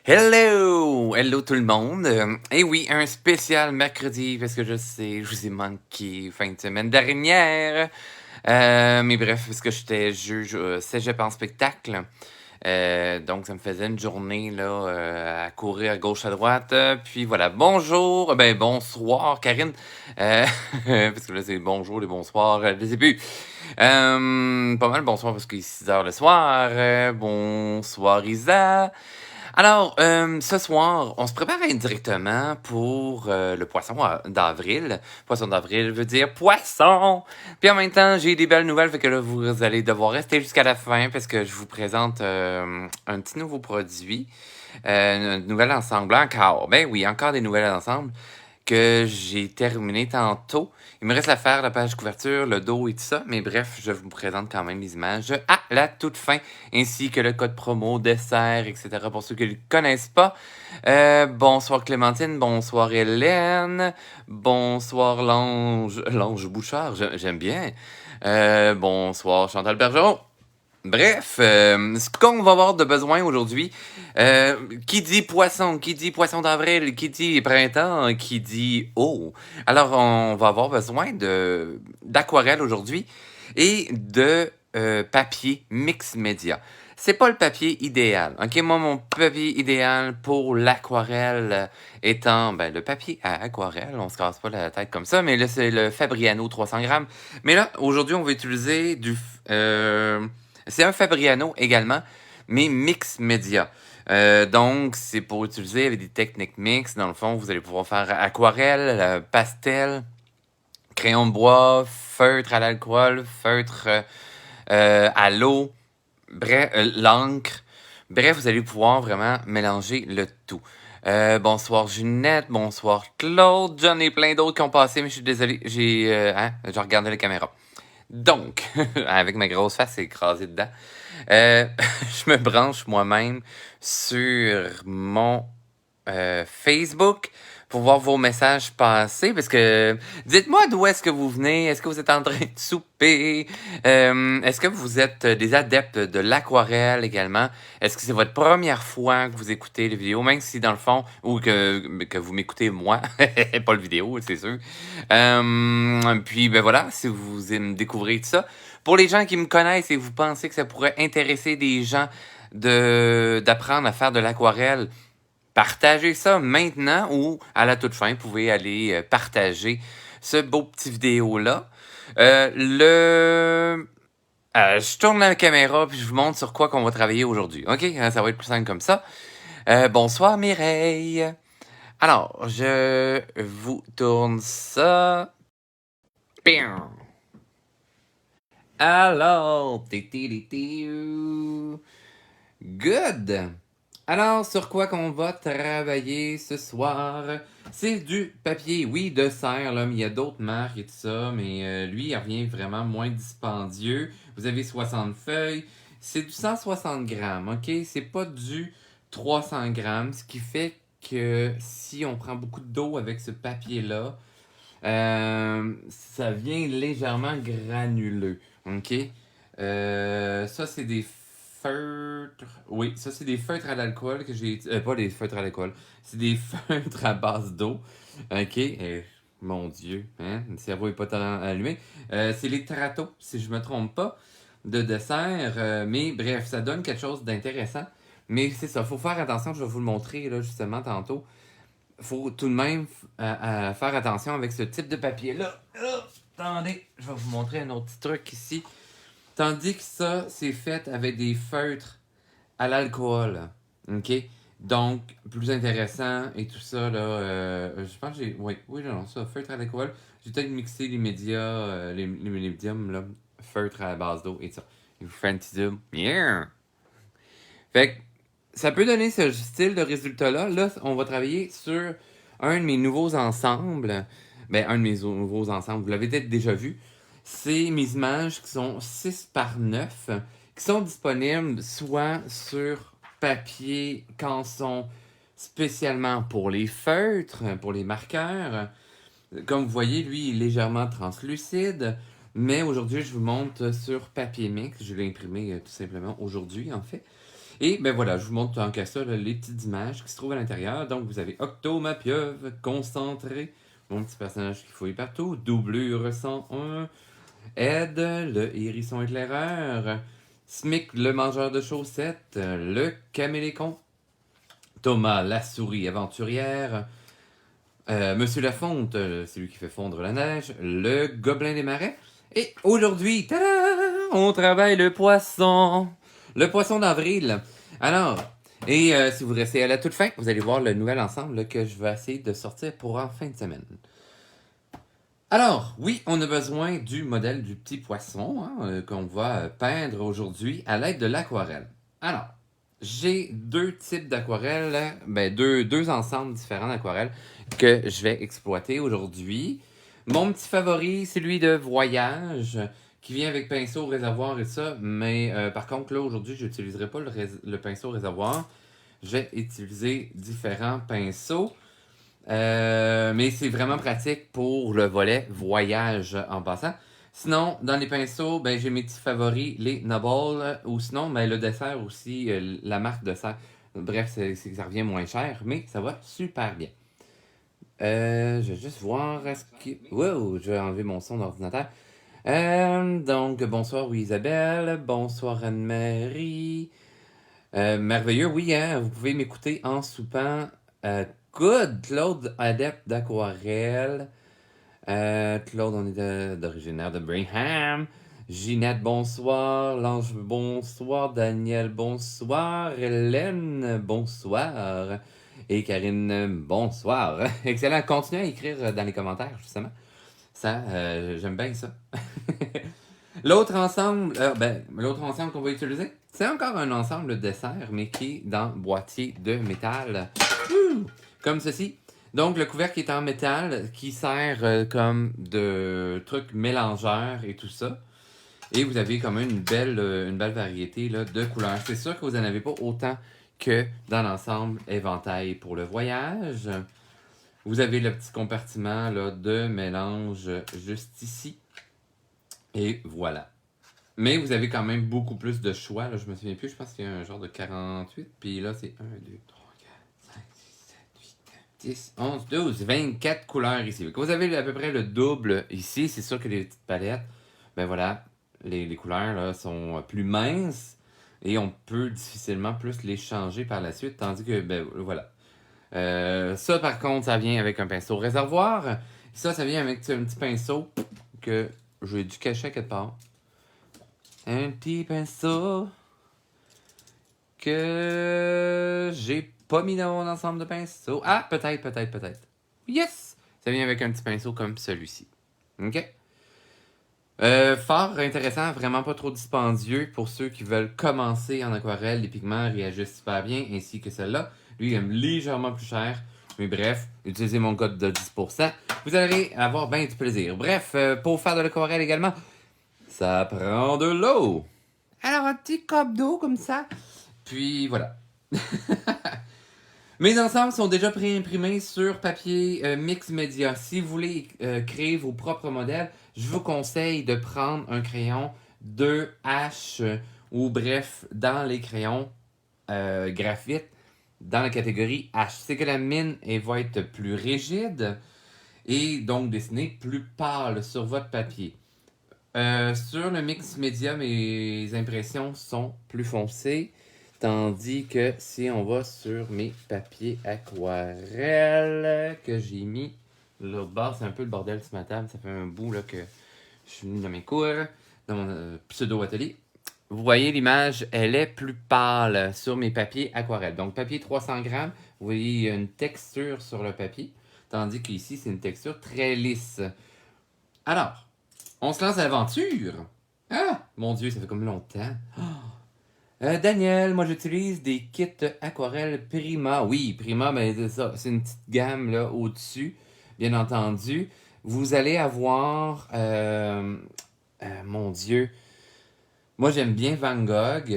Hello! Hello tout le monde! Et oui, un spécial mercredi, parce que je sais, je vous ai manqué fin de semaine dernière. Mais bref, parce que j'étais juge cégep en spectacle. Donc, ça me faisait une journée là, à courir à gauche, à droite. Puis voilà, bonjour, bonsoir, Karine. Parce que là, c'est bonjour, les bonsoirs, je les ai plus. Pas mal bonsoir parce qu'il est 6 h le soir. Bonsoir, Isa. Alors, ce soir, on se prépare indirectement pour le poisson d'avril. Poisson d'avril veut dire poisson. Puis en même temps, j'ai des belles nouvelles, fait que là, vous allez devoir rester jusqu'à la fin parce que je vous présente un petit nouveau produit. Une nouvelle ensemble encore. Ben oui, encore des nouvelles ensemble que j'ai terminé tantôt. Il me reste à faire la page couverture, le dos et tout ça, mais bref, je vous présente quand même les images à la toute fin, ainsi que le code promo, dessert, etc. pour ceux qui ne le connaissent pas. Bonsoir Clémentine, bonsoir Hélène, bonsoir Lange Bouchard, j'aime bien. Bonsoir Chantal Bergeron. Bref, ce qu'on va avoir de besoin aujourd'hui, qui dit poisson d'avril, qui dit printemps, qui dit eau. Alors, on va avoir besoin d'aquarelle aujourd'hui et de papier mix média. C'est pas le papier idéal. OK, moi, mon papier idéal pour l'aquarelle étant le papier à aquarelle. On se casse pas la tête comme ça, mais là, c'est le Fabriano 300 grammes. Mais là, aujourd'hui, on va utiliser c'est un Fabriano également, mais mix média. Donc, c'est pour utiliser avec des techniques mix. Dans le fond, vous allez pouvoir faire aquarelle, pastel, crayon de bois, feutre à l'alcool, feutre à l'eau, bref, l'encre. Bref, vous allez pouvoir vraiment mélanger le tout. Bonsoir Ginette, bonsoir Claude, j'en ai plein d'autres qui ont passé, mais je suis désolé, j'ai regardé la caméra. Donc, avec ma grosse face écrasée dedans, je me branche moi-même sur mon Facebook pour voir vos messages passer. Parce que dites-moi d'où est-ce que vous venez. Est-ce que vous êtes en train de souper? Est-ce que vous êtes des adeptes de l'aquarelle également? Est-ce que c'est votre première fois que vous écoutez les vidéos, même si dans le fond, ou que vous m'écoutez moi, pas le vidéo, c'est sûr. Puis voilà, si vous me découvrez tout ça. Pour les gens qui me connaissent et vous pensez que ça pourrait intéresser des gens d'apprendre à faire de l'aquarelle, partagez ça maintenant ou à la toute fin, vous pouvez aller partager ce beau petit vidéo-là. Je tourne la caméra puis je vous montre sur quoi qu'on va travailler aujourd'hui. OK? Ça va être plus simple comme ça. Bonsoir Mireille. Alors, je vous tourne ça. Pium. Alors, good. Alors, sur quoi qu'on va travailler ce soir? C'est du papier, oui, de serre, là, mais il y a d'autres marques et tout ça, mais lui, il revient vraiment moins dispendieux. Vous avez 60 feuilles, c'est du 160 grammes, OK? C'est pas du 300 grammes, ce qui fait que si on prend beaucoup d'eau avec ce papier-là, ça vient légèrement granuleux, OK? Ça, c'est des feutres. Oui, ça, c'est des feutres à l'alcool que j'ai. Pas des feutres à l'alcool. C'est des feutres à base d'eau. OK? Mon Dieu, hein? Le cerveau est pas tant allumé. C'est les Trato, si je me trompe pas, de dessert. Mais bref, ça donne quelque chose d'intéressant. Mais c'est ça, faut faire attention. Je vais vous le montrer, là, justement, tantôt. Faut tout de même faire attention avec ce type de papier-là. Attendez, je vais vous montrer un autre petit truc ici. Tandis que ça, c'est fait avec des feutres à l'alcool. OK? Donc, plus intéressant et tout ça, là. Je pense que j'ai. Oui, non, ça, feutre à l'alcool. J'ai peut-être mixé les médias, les médiums, là. Feutre à la base d'eau et tout ça. Il vous fait un petit zoom. Yeah! Fait que, ça peut donner ce style de résultat-là. Là, on va travailler sur un de mes nouveaux ensembles. Un de mes nouveaux ensembles, vous l'avez peut-être déjà vu. C'est mes images qui sont 6 par 9, qui sont disponibles soit sur papier canson spécialement pour les feutres, pour les marqueurs. Comme vous voyez, lui, il est légèrement translucide. Mais aujourd'hui, je vous montre sur papier mix. Je l'ai imprimé tout simplement aujourd'hui, en fait. Et ben voilà, je vous montre tant qu'à ça, là, les petites images qui se trouvent à l'intérieur. Donc vous avez Octo, ma pieuvre, concentré, mon petit personnage qui fouille partout, Doublure 101, Ed, le hérisson éclaireur, Smic, le mangeur de chaussettes, le camélécon, Thomas, la souris aventurière, Monsieur Lafonte, c'est lui qui fait fondre la neige, le gobelin des marais. Et aujourd'hui, tada, on travaille le poisson d'avril. Alors, si vous restez à la toute fin, vous allez voir le nouvel ensemble là, que je vais essayer de sortir pour en fin de semaine. Alors, oui, on a besoin du modèle du petit poisson hein, qu'on va peindre aujourd'hui à l'aide de l'aquarelle. Alors, j'ai deux types d'aquarelles, deux ensembles différents d'aquarelles que je vais exploiter aujourd'hui. Mon petit favori, c'est celui de voyage, qui vient avec pinceau, réservoir et ça, mais par contre, là, aujourd'hui, je n'utiliserai pas le pinceau réservoir. Je vais utiliser différents pinceaux. Mais c'est vraiment pratique pour le volet voyage en passant. Sinon, dans les pinceaux, ben, j'ai mes petits favoris, les Noble, ou sinon, ben, le dessert aussi, la marque dessert. Bref, ça revient moins cher, mais ça va super bien. Je vais juste voir est-ce que... Wow, je vais enlever mon son d'ordinateur. Donc, bonsoir oui, Isabelle, bonsoir Anne-Marie. Merveilleux, oui, hein, vous pouvez m'écouter en soupant. Good, Claude, adepte d'aquarelle. Claude, on est d'originaire de Brigham. Ginette, bonsoir. Lange, bonsoir. Daniel, bonsoir. Hélène, bonsoir. Et Karine, bonsoir. Excellent. Continuez à écrire dans les commentaires, justement. Ça, j'aime bien ça. L'autre ensemble qu'on va utiliser, c'est encore un ensemble de dessert, mais qui est dans boîtier de métal. Comme ceci. Donc, le couvercle est en métal qui sert comme de truc mélangeur et tout ça. Et vous avez comme une belle variété là, de couleurs. C'est sûr que vous n'en avez pas autant que dans l'ensemble éventail pour le voyage. Vous avez le petit compartiment là, de mélange juste ici. Et voilà. Mais vous avez quand même beaucoup plus de choix. Là, je me souviens plus, je pense qu'il y a un genre de 48. Puis là, c'est 1, 2, 3, 4, 5, 6, 7, 8, 9, 10, 11, 12, 24 couleurs ici. Donc, vous avez à peu près le double ici. C'est sûr que les petites palettes, ben voilà, les couleurs là, sont plus minces. Et on peut difficilement plus les changer par la suite. Tandis que, ben voilà. Ça, par contre, ça vient avec un pinceau réservoir. Ça vient avec un petit pinceau que j'ai dû cacher quelque part. Un petit pinceau que j'ai pas mis dans mon ensemble de pinceaux. Ah, peut-être. Yes! Ça vient avec un petit pinceau comme celui-ci. OK? Fort intéressant, vraiment pas trop dispendieux pour ceux qui veulent commencer en aquarelle. Les pigments réagissent super bien, ainsi que celle-là. Lui, il est légèrement plus cher. Mais bref, utilisez mon code de 10%. Vous allez avoir bien du plaisir. Bref, pour faire de l'aquarelle également, ça prend de l'eau. Alors, un petit cop d'eau comme ça. Puis voilà. Mes ensembles sont déjà pré-imprimés sur papier mix média. Si vous voulez créer vos propres modèles, je vous conseille de prendre un crayon 2H ou bref, dans les crayons graphite, dans la catégorie H. C'est que la mine va être plus rigide et donc dessinée plus pâle sur votre papier. Sur le mix média, mes impressions sont plus foncées. Tandis que si on va sur mes papiers aquarelles que j'ai mis, l'autre bord, c'est un peu le bordel sur ma table. Ça fait un bout là, que je suis venu dans mes cours, dans mon pseudo-atelier. Vous voyez, l'image, elle est plus pâle sur mes papiers aquarelles. Donc, papier 300 grammes, vous voyez, il y a une texture sur le papier. Tandis qu'ici, c'est une texture très lisse. Alors, on se lance à l'aventure. Ah, mon Dieu, ça fait comme longtemps. Daniel, moi j'utilise des kits aquarelles Prima. Oui, Prima, mais c'est ça, c'est une petite gamme là au-dessus, bien entendu. Vous allez avoir, mon Dieu, moi j'aime bien Van Gogh,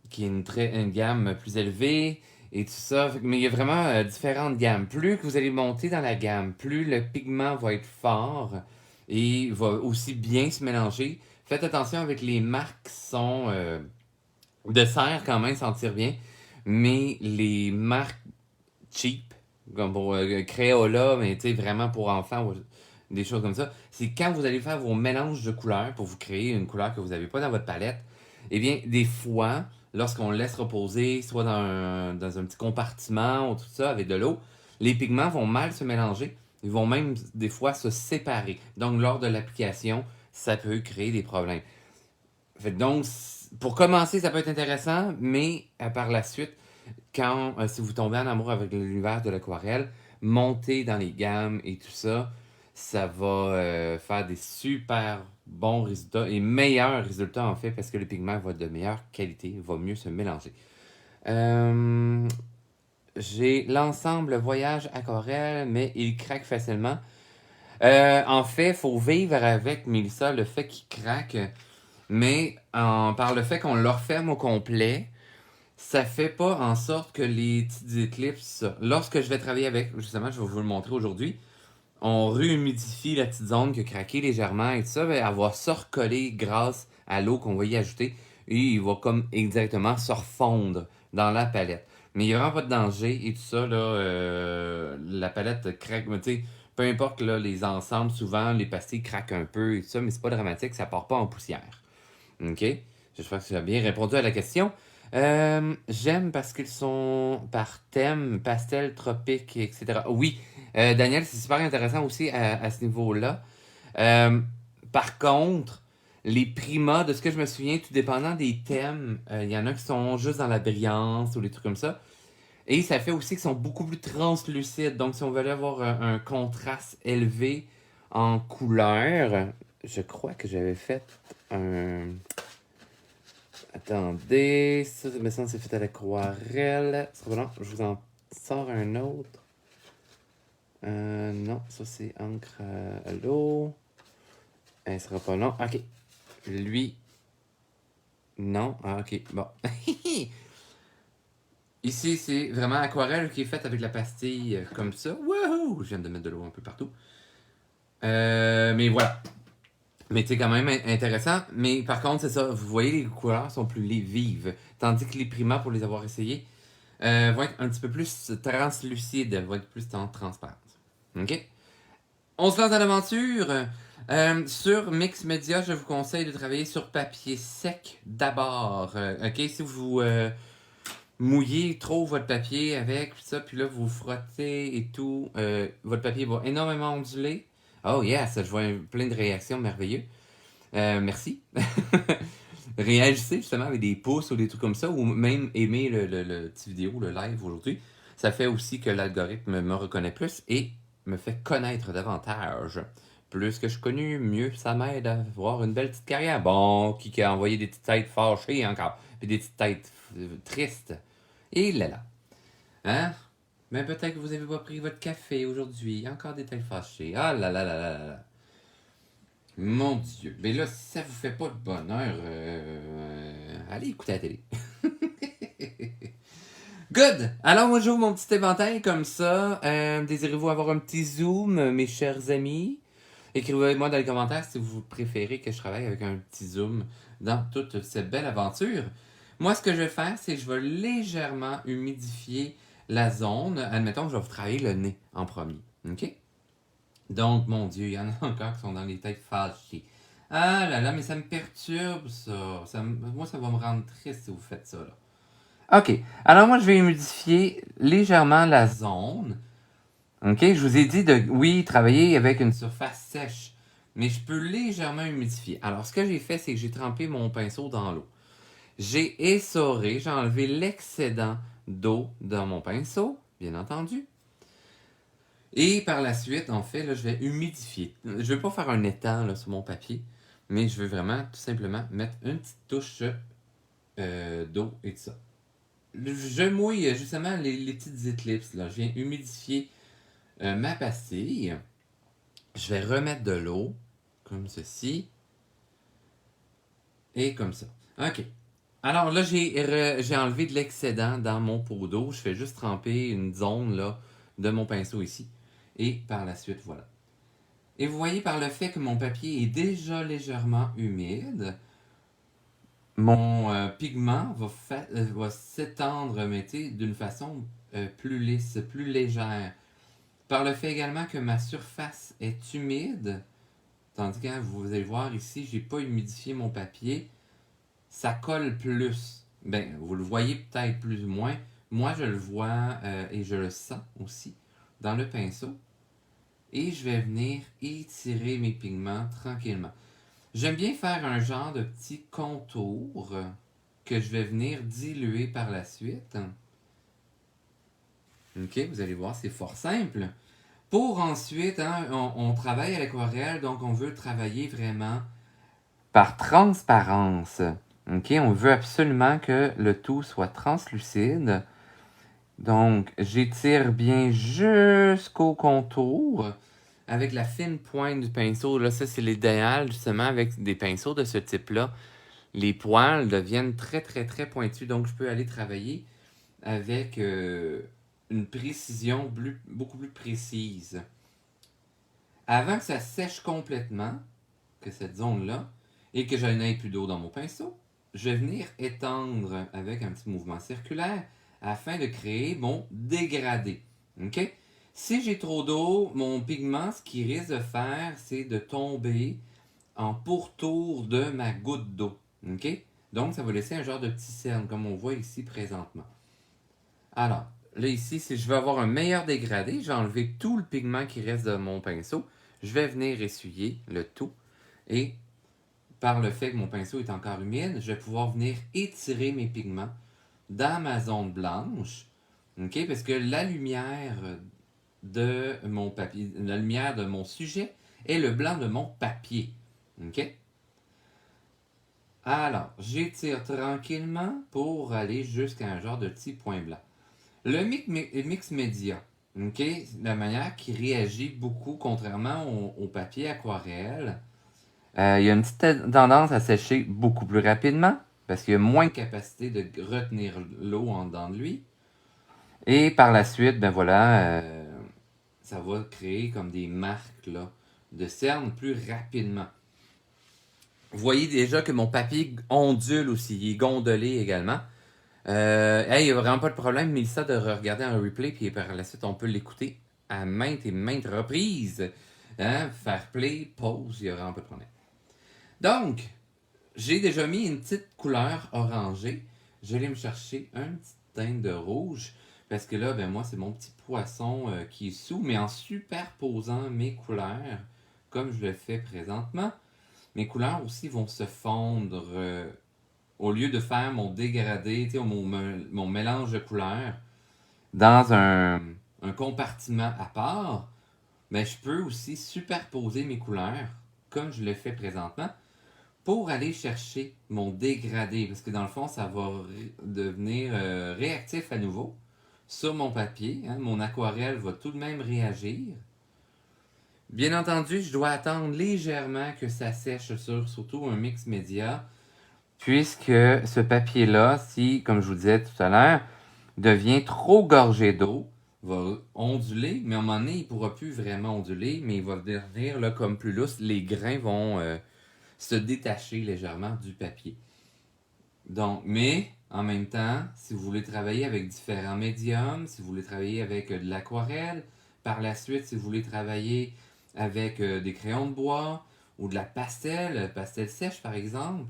qui est une gamme plus élevée et tout ça. Mais il y a vraiment différentes gammes. Plus que vous allez monter dans la gamme, plus le pigment va être fort et va aussi bien se mélanger. Faites attention avec les marques qui sont de serre quand même, s'en tire bien. Mais les marques cheap, comme pour Crayola, mais tu sais, vraiment pour enfants, ou des choses comme ça, c'est quand vous allez faire vos mélanges de couleurs pour vous créer une couleur que vous n'avez pas dans votre palette, eh bien, des fois, lorsqu'on le laisse reposer, soit dans un petit compartiment ou tout ça, avec de l'eau, les pigments vont mal se mélanger. Ils vont même, des fois, se séparer. Donc, lors de l'application, ça peut créer des problèmes. Fait que donc, pour commencer, ça peut être intéressant, mais par la suite, quand si vous tombez en amour avec l'univers de l'aquarelle, montez dans les gammes et tout ça, ça va faire des super bons résultats et meilleurs résultats en fait parce que le pigment va être de meilleure qualité, va mieux se mélanger. Euh, j'ai l'ensemble voyage aquarelle, mais il craque facilement. En fait, il faut vivre avec Mélissa le fait qu'il craque, mais par le fait qu'on le referme au complet, ça fait pas en sorte que les petites éclipses, lorsque je vais travailler avec, justement, je vais vous le montrer aujourd'hui, on réhumidifie la petite zone qui a craqué légèrement et tout ça, ben, elle va se recoller grâce à l'eau qu'on va y ajouter et il va comme exactement se refondre dans la palette. Mais il n'y a vraiment pas de danger et tout ça, là, la palette craque, mais tu sais, peu importe là, les ensembles, souvent les pastilles craquent un peu et tout ça, mais c'est pas dramatique, ça part pas en poussière. OK? J'espère que tu as bien répondu à la question. J'aime parce qu'ils sont par thème, pastel, tropique, etc. Oui, Daniel, c'est super intéressant aussi à ce niveau-là. Euh, Par contre, les primas, de ce que je me souviens, tout dépendant des thèmes, il y en a qui sont juste dans la brillance ou des trucs comme ça. Et ça fait aussi qu'ils sont beaucoup plus translucides. Donc, si on veut avoir un contraste élevé en couleur, je crois que j'avais fait un. Attendez, ça, me semble c'est fait à l'aquarelle. C'est pas long, je vous en sors un autre. Non, ça c'est encre à l'eau. Elle sera pas long. Ok. Lui, non. Ah, ok, bon. Ici, c'est vraiment aquarelle qui est faite avec la pastille comme ça. Wouhou! Je viens de mettre de l'eau un peu partout. Mais voilà. Mais c'est quand même intéressant. Mais par contre, c'est ça. Vous voyez, les couleurs sont plus vives. Tandis que les primas, pour les avoir essayés, vont être un petit peu plus translucides, vont être plus transparentes. OK? On se lance dans l'aventure. Sur Mix Media, je vous conseille de travailler sur papier sec d'abord. OK? Si vous mouillez trop votre papier avec ça, puis là, vous frottez et tout, votre papier va énormément onduler. Oh yes, je vois plein de réactions merveilleuses. Merci. Réagissez justement avec des pouces ou des trucs comme ça, ou même aimer le petit vidéo, le live aujourd'hui. Ça fait aussi que l'algorithme me reconnaît plus et me fait connaître davantage. Plus que je suis connu, mieux ça m'aide à avoir une belle petite carrière. Bon, qui a envoyé des petites têtes fâchées encore, puis des petites têtes tristes. Et là là. Hein? Mais peut-être que vous avez pas pris votre café aujourd'hui. Encore des têtes fâchées. Ah là là là là là là. Mon Dieu. Mais là, si ça vous fait pas de bonheur, allez écouter la télé. Good! Alors, moi, j'ouvre mon petit éventail comme ça. Désirez-vous avoir un petit zoom, mes chers amis? Écrivez-moi dans les commentaires si vous préférez que je travaille avec un petit zoom dans toute cette belle aventure. Moi, ce que je vais faire, c'est que je vais légèrement humidifier la zone. Admettons que je vais vous travailler le nez en premier. OK? Donc, mon Dieu, il y en a encore qui sont dans les têtes fâchées. Ah là là, mais ça me perturbe, ça. Moi, ça va me rendre triste si vous faites ça, là. OK. Alors, moi, je vais humidifier légèrement la zone. OK? Je vous ai dit de, oui, travailler avec une surface sèche. Mais je peux légèrement humidifier. Alors, ce que j'ai fait, c'est que j'ai trempé mon pinceau dans l'eau. J'ai essoré, j'ai enlevé l'excédent d'eau dans mon pinceau, bien entendu. Et par la suite, en fait, là, je vais humidifier. Je ne vais pas faire un étang là, sur mon papier, mais je vais vraiment tout simplement mettre une petite touche d'eau et tout ça. Je mouille justement les petites éclipses. Là. Je viens humidifier ma pastille. Je vais remettre de l'eau, comme ceci, et comme ça. OK. Alors là, j'ai enlevé de l'excédent dans mon pot d'eau. Je fais juste tremper une zone là, de mon pinceau ici. Et par la suite, voilà. Et vous voyez par le fait que mon papier est déjà légèrement humide, mon pigment va s'étendre, mais d'une façon plus lisse, plus légère. Par le fait également que ma surface est humide, tandis que vous allez voir ici, j'ai pas humidifié mon papier, ça colle plus. Ben, vous le voyez peut-être plus ou moins. Moi, je le vois et je le sens aussi dans le pinceau. Et je vais venir étirer mes pigments tranquillement. J'aime bien faire un genre de petit contour que je vais venir diluer par la suite. Ok, vous allez voir, c'est fort simple. Pour ensuite, hein, on travaille à l'aquarelle, donc on veut travailler vraiment par transparence. Ok, on veut absolument que le tout soit translucide. Donc, j'étire bien jusqu'au contour avec la fine pointe du pinceau. Là, ça, c'est l'idéal, justement, avec des pinceaux de ce type-là. Les poils deviennent très, très, très pointus. Donc, je peux aller travailler avec une précision beaucoup plus précise. Avant que ça sèche complètement, que cette zone-là, et que je n'aie plus d'eau dans mon pinceau, je vais venir étendre avec un petit mouvement circulaire afin de créer mon dégradé. OK? Si j'ai trop d'eau, mon pigment, ce qu'il risque de faire, c'est de tomber en pourtour de ma goutte d'eau. OK? Donc, ça va laisser un genre de petit cerne, comme on voit ici présentement. Alors, là ici, si je veux avoir un meilleur dégradé, j'ai enlevé tout le pigment qui reste de mon pinceau. Je vais venir essuyer le tout. Et par le fait que mon pinceau est encore humide, je vais pouvoir venir étirer mes pigments dans ma zone blanche. OK? Parce que la lumière de mon papier, la lumière de mon sujet est le blanc de mon papier. OK? Alors, j'étire tranquillement pour aller jusqu'à un genre de petit point blanc. Le mix média, OK? La manière qui réagit beaucoup, contrairement au papier aquarelle, il y a une petite tendance à sécher beaucoup plus rapidement parce qu'il y a moins de capacité de retenir l'eau en dedans de lui. Et par la suite, ben voilà, ça va créer comme des marques là, de cernes plus rapidement. Vous voyez déjà que mon papier ondule aussi, il est gondolé également. Il n'y a vraiment pas de problème, Mélissa, de regarder un replay, puis par la suite, on peut l'écouter à maintes et maintes reprises. Hein? Faire play, pause, il n'y a vraiment pas de problème. Donc, j'ai déjà mis une petite couleur orangée. Je vais aller me chercher un petit teint de rouge. Parce que là, ben moi, c'est mon petit poisson qui est sous, mais en superposant mes couleurs, comme je le fais présentement, mes couleurs aussi vont se fondre. Au lieu de faire mon dégradé, mon mélange de couleurs dans un compartiment à part, mais je peux aussi superposer mes couleurs, comme je le fais présentement, pour aller chercher mon dégradé. Parce que dans le fond, ça va devenir réactif à nouveau sur mon papier. Hein, mon aquarelle va tout de même réagir. Bien entendu, je dois attendre légèrement que ça sèche sur surtout un mix média, puisque ce papier-là, si, comme je vous disais tout à l'heure, devient trop gorgé d'eau, va onduler, mais à un moment donné, il ne pourra plus vraiment onduler, mais il va devenir là, comme plus lousse. Les grains vont se détacher légèrement du papier. Donc, mais en même temps, si vous voulez travailler avec différents médiums, si vous voulez travailler avec de l'aquarelle, par la suite, si vous voulez travailler avec des crayons de bois ou de la pastel sèche par exemple,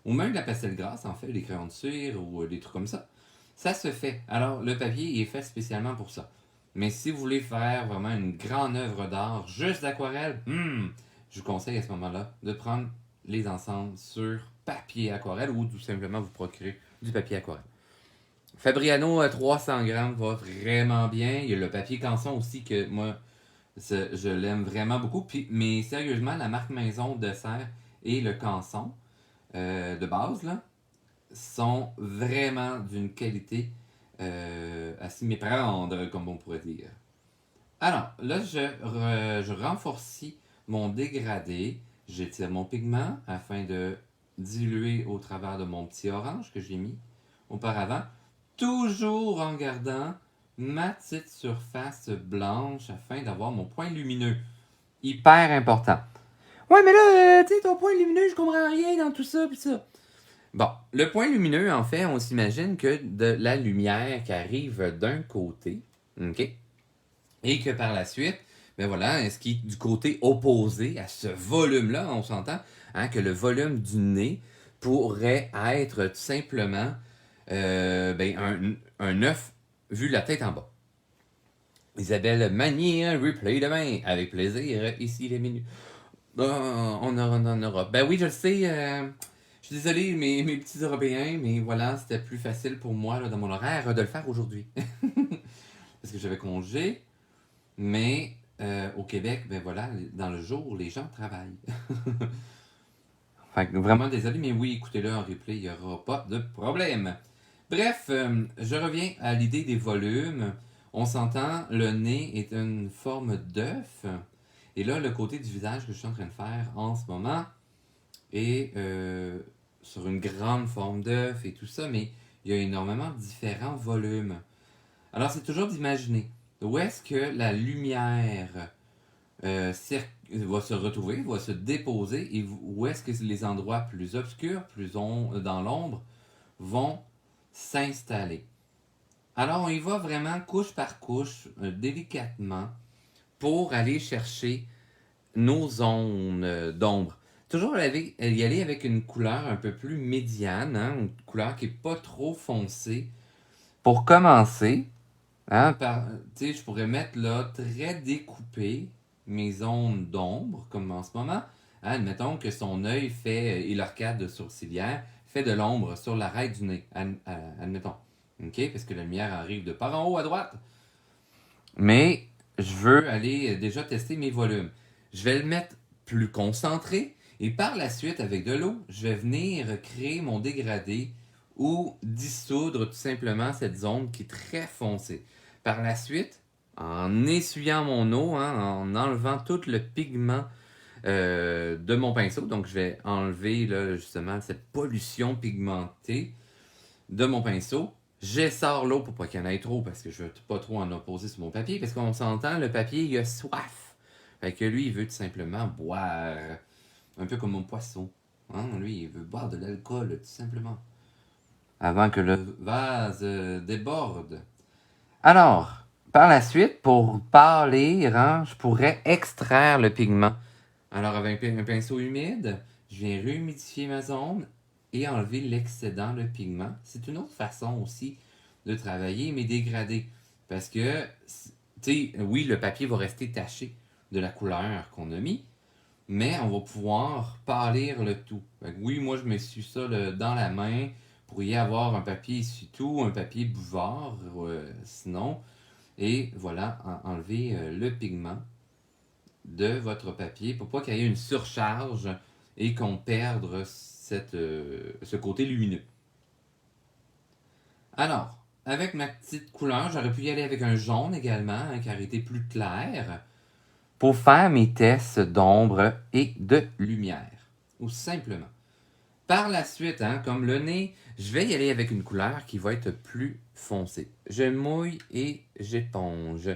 ou même de la pastel grasse en fait, des crayons de cire ou des trucs comme ça, ça se fait. Alors, le papier est fait spécialement pour ça. Mais si vous voulez faire vraiment une grande œuvre d'art juste d'aquarelle, je vous conseille à ce moment-là de prendre les ensembles sur papier aquarelle ou tout simplement vous procurer du papier aquarelle. Fabriano à 300 grammes va vraiment bien. Il y a le papier canson aussi que moi, je l'aime vraiment beaucoup. Puis, mais sérieusement, la marque maison de serre et le canson de base là, sont vraiment d'une qualité à s'y méprendre, comme on pourrait dire. Alors, là, je renforcie mon dégradé. J'étire mon pigment afin de diluer au travers de mon petit orange que j'ai mis auparavant. Toujours en gardant ma petite surface blanche afin d'avoir mon point lumineux. Hyper important. Ouais, mais là, tu sais, ton point lumineux, je comprends rien dans tout ça, pis ça. Bon, le point lumineux, en fait, on s'imagine que de la lumière qui arrive d'un côté, OK? Et que par la suite, ben voilà, ce qui est du côté opposé à ce volume-là, on s'entend, hein, que le volume du nez pourrait être tout simplement un œuf vu la tête en bas. Isabelle Manier, replay demain, avec plaisir, ici les minutes. On en aura. Ben oui, je le sais. Je suis désolé, mes petits Européens, mais voilà, c'était plus facile pour moi, là, dans mon horaire, de le faire aujourd'hui. Parce que j'avais congé, mais au Québec, ben voilà, dans le jour, les gens travaillent. Fait que vraiment désolé, mais oui, écoutez-le en replay, il n'y aura pas de problème. Bref, je reviens à l'idée des volumes. On s'entend, le nez est une forme d'œuf. Et là, le côté du visage que je suis en train de faire en ce moment est sur une grande forme d'œuf et tout ça, mais il y a énormément de différents volumes. Alors, c'est toujours d'imaginer où est-ce que la lumière va se retrouver, va se déposer, et où est-ce que les endroits plus obscurs, dans l'ombre, vont s'installer. Alors, on y va vraiment couche par couche, délicatement, pour aller chercher nos zones d'ombre. Toujours y aller avec une couleur un peu plus médiane, hein, une couleur qui n'est pas trop foncée. Pour commencer, hein, je pourrais mettre là très découpé mes zones d'ombre, comme en ce moment. Hein, admettons que son œil fait, et l'arcade sourcilière, fait de l'ombre sur l'arête du nez. Admettons. OK? Parce que la lumière arrive de par en haut à droite. Mais je veux aller déjà tester mes volumes. Je vais le mettre plus concentré et par la suite, avec de l'eau, je vais venir créer mon dégradé ou dissoudre tout simplement cette zone qui est très foncée. Par la suite, en essuyant mon eau, hein, en enlevant tout le pigment de mon pinceau, donc je vais enlever là, justement cette pollution pigmentée de mon pinceau. J'essore l'eau pour pas qu'il y en ait trop parce que je veux pas trop en opposer sur mon papier parce qu'on s'entend, le papier il a soif. Fait que lui il veut tout simplement boire. Un peu comme mon poisson. Hein? Lui il veut boire de l'alcool tout simplement. Avant que le vase déborde. Alors, par la suite, pour pâlir, hein, je pourrais extraire le pigment. Alors avec un pinceau humide, je viens rehumidifier ma zone et enlever l'excédent de pigment. C'est une autre façon aussi de travailler mes dégradés. Parce que, tu sais, oui, le papier va rester taché de la couleur qu'on a mis, mais on va pouvoir pâlir le tout. Fait que oui, moi, je me suis ça dans la main pour y avoir un papier essuie-tout, un papier buvard, sinon. Et voilà, enlever le pigment de votre papier pour pas qu'il y ait une surcharge et qu'on perde ce côté lumineux. Alors, avec ma petite couleur, j'aurais pu y aller avec un jaune également, hein, qui aurait été plus clair, pour faire mes tests d'ombre et de lumière. Ou simplement. Par la suite, hein, comme le nez, je vais y aller avec une couleur qui va être plus foncée. Je mouille et j'éponge.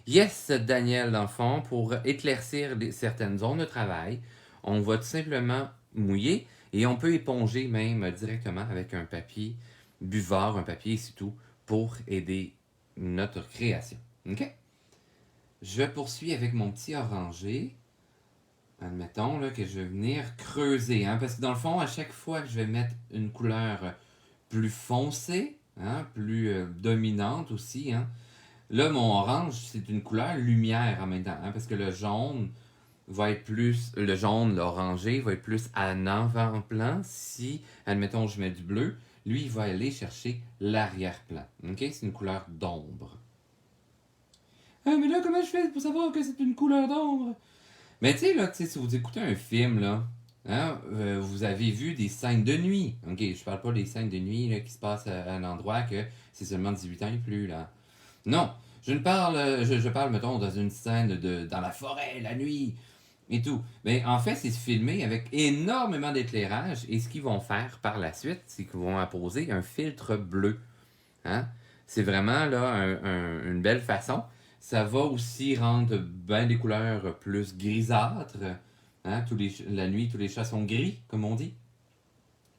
Yes, Daniel, dans le fond, pour éclaircir certaines zones de travail, on va tout simplement mouiller et on peut éponger même directement avec un papier buvard, un papier c'est tout, pour aider notre création. OK? Je poursuis avec mon petit orangé. Admettons là, que je vais venir creuser, hein, parce que dans le fond, à chaque fois que je vais mettre une couleur plus foncée, hein, plus dominante aussi, hein, là, mon orange, c'est une couleur lumière en même temps, hein, parce que le jaune va être plus, le jaune, l'orangé va être plus en avant-plan. Si, admettons, je mets du bleu, lui, il va aller chercher l'arrière-plan. OK? C'est une couleur d'ombre. Ah, mais là, comment je fais pour savoir que c'est une couleur d'ombre? Mais tu sais, là, si vous écoutez un film, là, hein, vous avez vu des scènes de nuit. Ok, je parle pas des scènes de nuit là, qui se passent à un endroit que c'est seulement 18 ans et plus, là. Non, je ne parle, je parle, mettons, dans une scène dans la forêt, la nuit, et tout. Mais en fait, c'est filmé avec énormément d'éclairage, et ce qu'ils vont faire par la suite, c'est qu'ils vont apposer un filtre bleu. Hein? C'est vraiment là une belle façon. Ça va aussi rendre bien des couleurs plus grisâtres. Hein? La nuit, tous les chats sont gris, comme on dit.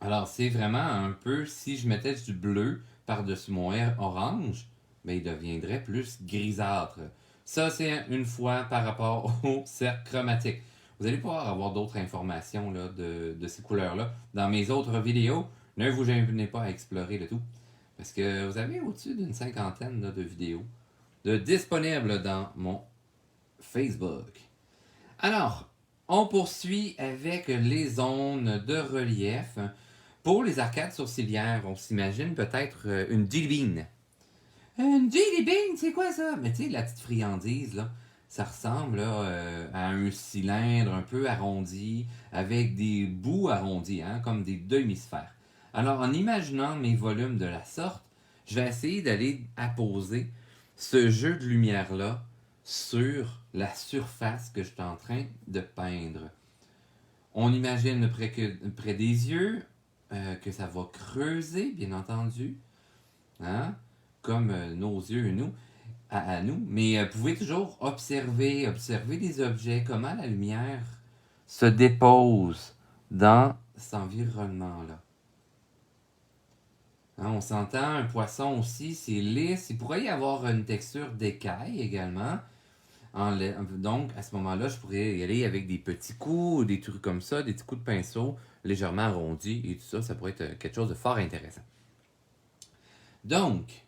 Alors, c'est vraiment un peu, si je mettais du bleu par-dessus mon orange, ben, il deviendrait plus grisâtre. Ça, c'est une fois par rapport au cercle chromatique. Vous allez pouvoir avoir d'autres informations là, de ces couleurs-là dans mes autres vidéos. Ne vous gênez pas à explorer le tout. Parce que vous avez au-dessus d'une cinquantaine là, de vidéos disponibles dans mon Facebook. Alors, on poursuit avec les zones de relief. Pour les arcades sourcilières, on s'imagine peut-être une jelly bean. Une jelly bean, c'est quoi ça? Mais tu sais, la petite friandise, là, ça ressemble là, à un cylindre un peu arrondi, avec des bouts arrondis, hein, comme des demi-sphères. Alors, en imaginant mes volumes de la sorte, je vais essayer d'aller apposer ce jeu de lumière-là sur la surface que je suis en train de peindre. On imagine près des yeux que ça va creuser, bien entendu, hein, comme nos yeux, nous, à nous. Mais vous pouvez toujours observer les objets, comment la lumière se dépose dans cet environnement-là. Hein, on s'entend, un poisson aussi, c'est lisse. Il pourrait y avoir une texture d'écaille également. Donc, à ce moment-là, je pourrais y aller avec des petits coups, des trucs comme ça, des petits coups de pinceau légèrement arrondis et tout ça. Ça pourrait être quelque chose de fort intéressant. Donc,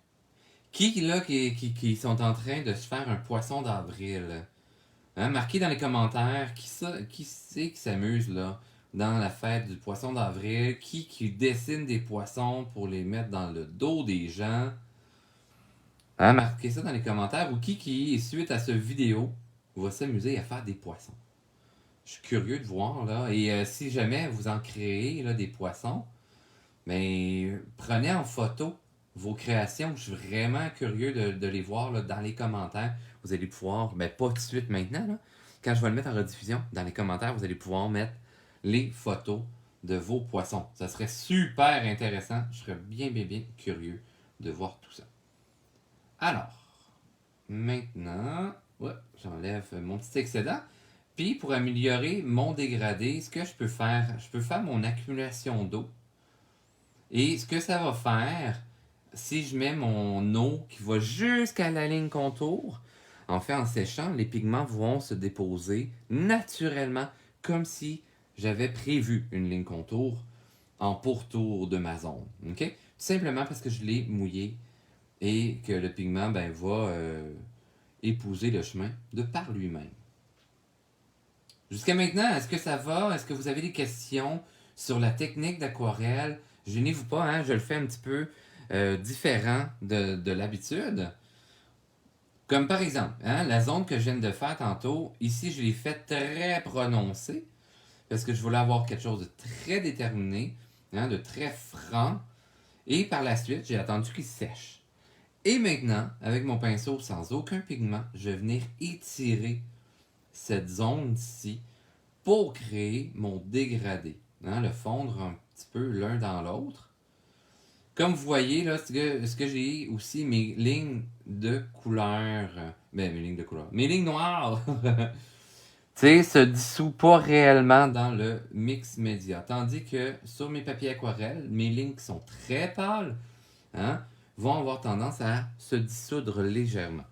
qui sont en train de se faire un poisson d'avril? Hein, marquez dans les commentaires qui c'est qui s'amuse là dans la fête du poisson d'avril, qui dessine des poissons pour les mettre dans le dos des gens. Hein, marquez ça dans les commentaires ou qui, suite à cette vidéo, va s'amuser à faire des poissons. Je suis curieux de voir là. Et si jamais vous en créez là, des poissons, mais prenez en photo vos créations. Je suis vraiment curieux de les voir là, dans les commentaires. Vous allez pouvoir, mais pas tout de suite maintenant, là. Quand je vais le mettre en rediffusion, dans les commentaires, vous allez pouvoir mettre les photos de vos poissons. Ça serait super intéressant. Je serais bien curieux de voir tout ça. Alors, maintenant, ouais, j'enlève mon petit excédent. Puis, pour améliorer mon dégradé, ce que je peux faire mon accumulation d'eau. Et ce que ça va faire, si je mets mon eau qui va jusqu'à la ligne contour, en fait, en séchant, les pigments vont se déposer naturellement, comme si j'avais prévu une ligne contour en pourtour de ma zone. Okay? Tout simplement parce que je l'ai mouillé et que le pigment va épouser le chemin de par lui-même. Jusqu'à maintenant, est-ce que ça va? Est-ce que vous avez des questions sur la technique d'aquarelle? Gênez-vous pas, hein? Je le fais un petit peu différent de l'habitude. Comme par exemple, hein, la zone que je viens de faire tantôt, ici je l'ai fait très prononcée parce que je voulais avoir quelque chose de très déterminé, hein, de très franc. Et par la suite, j'ai attendu qu'il sèche. Et maintenant, avec mon pinceau sans aucun pigment, je vais venir étirer cette zone-ci pour créer mon dégradé. Hein, le fondre un petit peu l'un dans l'autre. Comme vous voyez, là, ce que j'ai aussi, mes lignes de couleur. Mes lignes de couleur. Mes lignes noires. Tu sais, se dissout pas réellement dans le mix média. Tandis que sur mes papiers aquarelles, mes lignes qui sont très pâles, hein, vont avoir tendance à se dissoudre légèrement.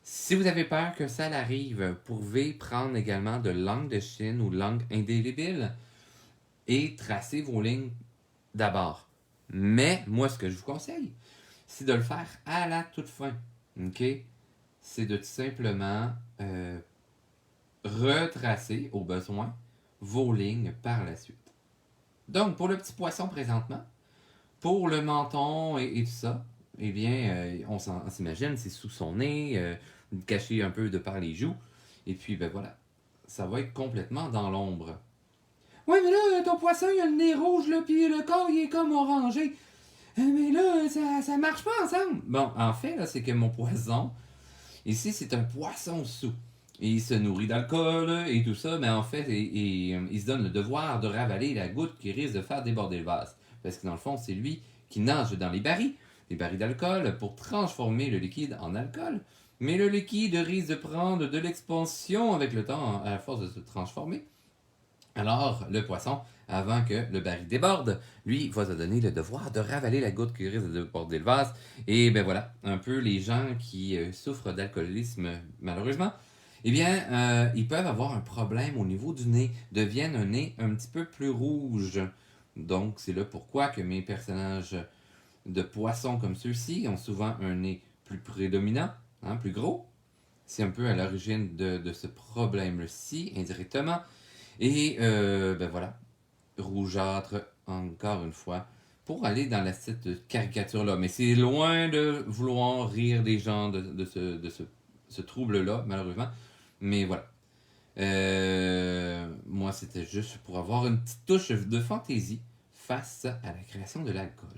Si vous avez peur que ça arrive, vous pouvez prendre également de l'encre de Chine ou de l'encre indélébile et tracer vos lignes d'abord. Mais moi, ce que je vous conseille, c'est de le faire à la toute fin. OK? C'est de tout simplement retracer au besoin vos lignes par la suite. Donc, pour le petit poisson présentement, pour le menton et tout ça, eh bien, on s'imagine, c'est sous son nez, caché un peu de par les joues. Et puis, ben voilà, ça va être complètement dans l'ombre. Ouais, mais là, ton poisson, il a le nez rouge, là, puis le corps, il est comme orangé. Mais là, ça marche pas ensemble. Bon, en fait, là, c'est que mon poisson, ici, c'est un poisson sous. Et il se nourrit d'alcool et tout ça, mais en fait, il se donne le devoir de ravaler la goutte qui risque de faire déborder le vase. Parce que dans le fond, c'est lui qui nage dans les barils d'alcool, pour transformer le liquide en alcool. Mais le liquide risque de prendre de l'expansion avec le temps, à la force de se transformer. Alors, le poisson, avant que le baril déborde, lui, va se donner le devoir de ravaler la goutte qui risque de déborder le vase. Et ben voilà, un peu les gens qui souffrent d'alcoolisme, malheureusement, eh bien, ils peuvent avoir un problème au niveau du nez, deviennent un nez un petit peu plus rouge. Donc, c'est là pourquoi que mes personnages de poissons comme ceux-ci ont souvent un nez plus prédominant, hein, plus gros. C'est un peu à l'origine de ce problème-ci, indirectement. Et ben voilà, rougeâtre, encore une fois, pour aller dans cette caricature-là. Mais c'est loin de vouloir rire des gens ce trouble-là, malheureusement. Mais voilà. Moi, c'était juste pour avoir une petite touche de fantaisie face à la création de l'alcool.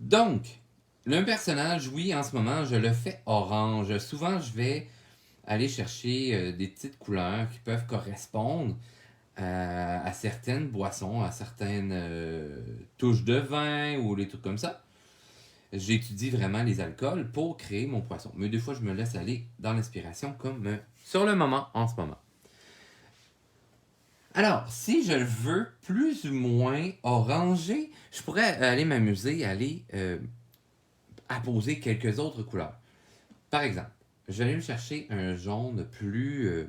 Donc, le personnage, oui, en ce moment, je le fais orange. Souvent, je vais aller chercher des petites couleurs qui peuvent correspondre à certaines boissons, à certaines touches de vin ou des trucs comme ça. J'étudie vraiment les alcools pour créer mon poisson. Mais des fois, je me laisse aller dans l'inspiration comme sur le moment, en ce moment. Alors, si je le veux plus ou moins orangé, je pourrais aller m'amuser, aller apposer quelques autres couleurs. Par exemple, je vais aller chercher un jaune plus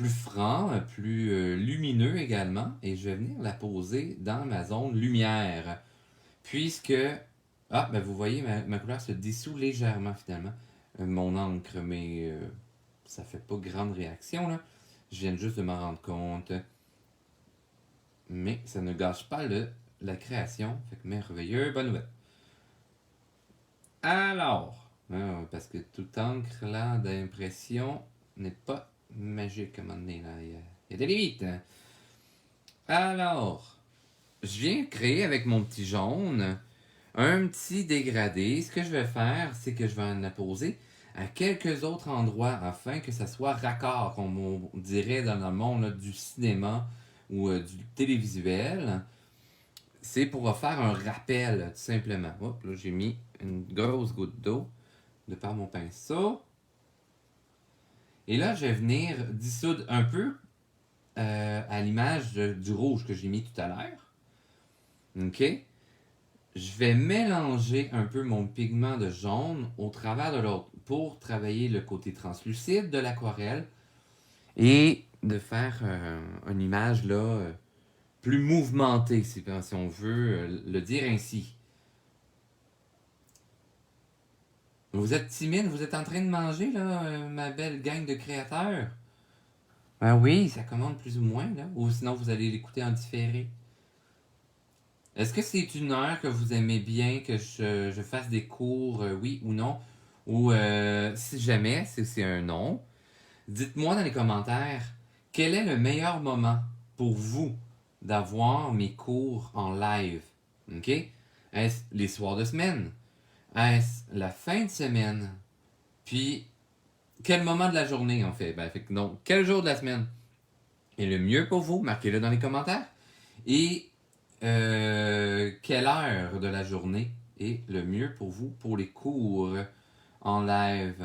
franc, plus lumineux également, et je vais venir la poser dans ma zone lumière. Puisque, ah, ben vous voyez, ma couleur se dissout légèrement finalement. Mon encre, mais ça fait pas grande réaction là. Je viens juste de m'en rendre compte. Mais ça ne gâche pas la création. Fait que merveilleux, bonne nouvelle. Alors, parce que toute encre là d'impression n'est pas magique à un moment donné. Là. Il y a des limites. Alors, je viens créer avec mon petit jaune un petit dégradé. Ce que je vais faire, c'est que je vais en apposer à quelques autres endroits afin que ça soit raccord, comme on dirait dans le monde là, du cinéma ou du télévisuel. C'est pour faire un rappel, tout simplement. Hop, là, j'ai mis une grosse goutte d'eau de par mon pinceau. Et là, je vais venir dissoudre un peu à l'image du rouge que j'ai mis tout à l'heure. OK? Je vais mélanger un peu mon pigment de jaune au travers de l'autre pour travailler le côté translucide de l'aquarelle et de faire une image là plus mouvementée, si on veut le dire ainsi. Vous êtes timide, vous êtes en train de manger, là, ma belle gang de créateurs? Ben oui, ça commande plus ou moins, là. Ou sinon, vous allez l'écouter en différé. Est-ce que c'est une heure que vous aimez bien que je fasse des cours, oui ou non? Ou si jamais, si c'est un non, dites-moi dans les commentaires quel est le meilleur moment pour vous d'avoir mes cours en live. OK? Est-ce les soirs de semaine? Est-ce la fin de semaine? Puis, quel moment de la journée en fait? Ben, donc, quel jour de la semaine est le mieux pour vous? Marquez-le dans les commentaires. Et quelle heure de la journée est le mieux pour vous pour les cours en live?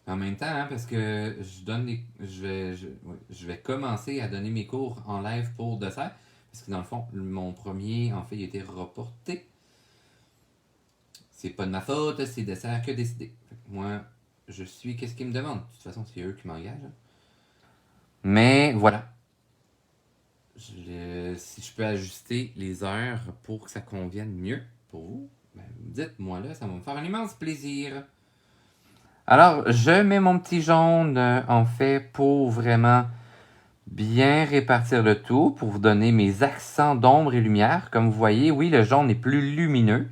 En même temps, hein, parce que je vais commencer à donner mes cours en live pour dessert. Parce que dans le fond, mon premier, en fait, il a été reporté. C'est pas de ma faute, c'est dessert qui a décidé. Moi, je suis qu'est-ce qu'ils me demandent. De toute façon, c'est eux qui m'engagent. Hein. Mais voilà. Si je peux ajuster les heures pour que ça convienne mieux pour vous, ben, dites-moi là, ça va me faire un immense plaisir. Alors, je mets mon petit jaune, en fait, pour vraiment bien répartir le tout, pour vous donner mes accents d'ombre et lumière. Comme vous voyez, oui, le jaune est plus lumineux.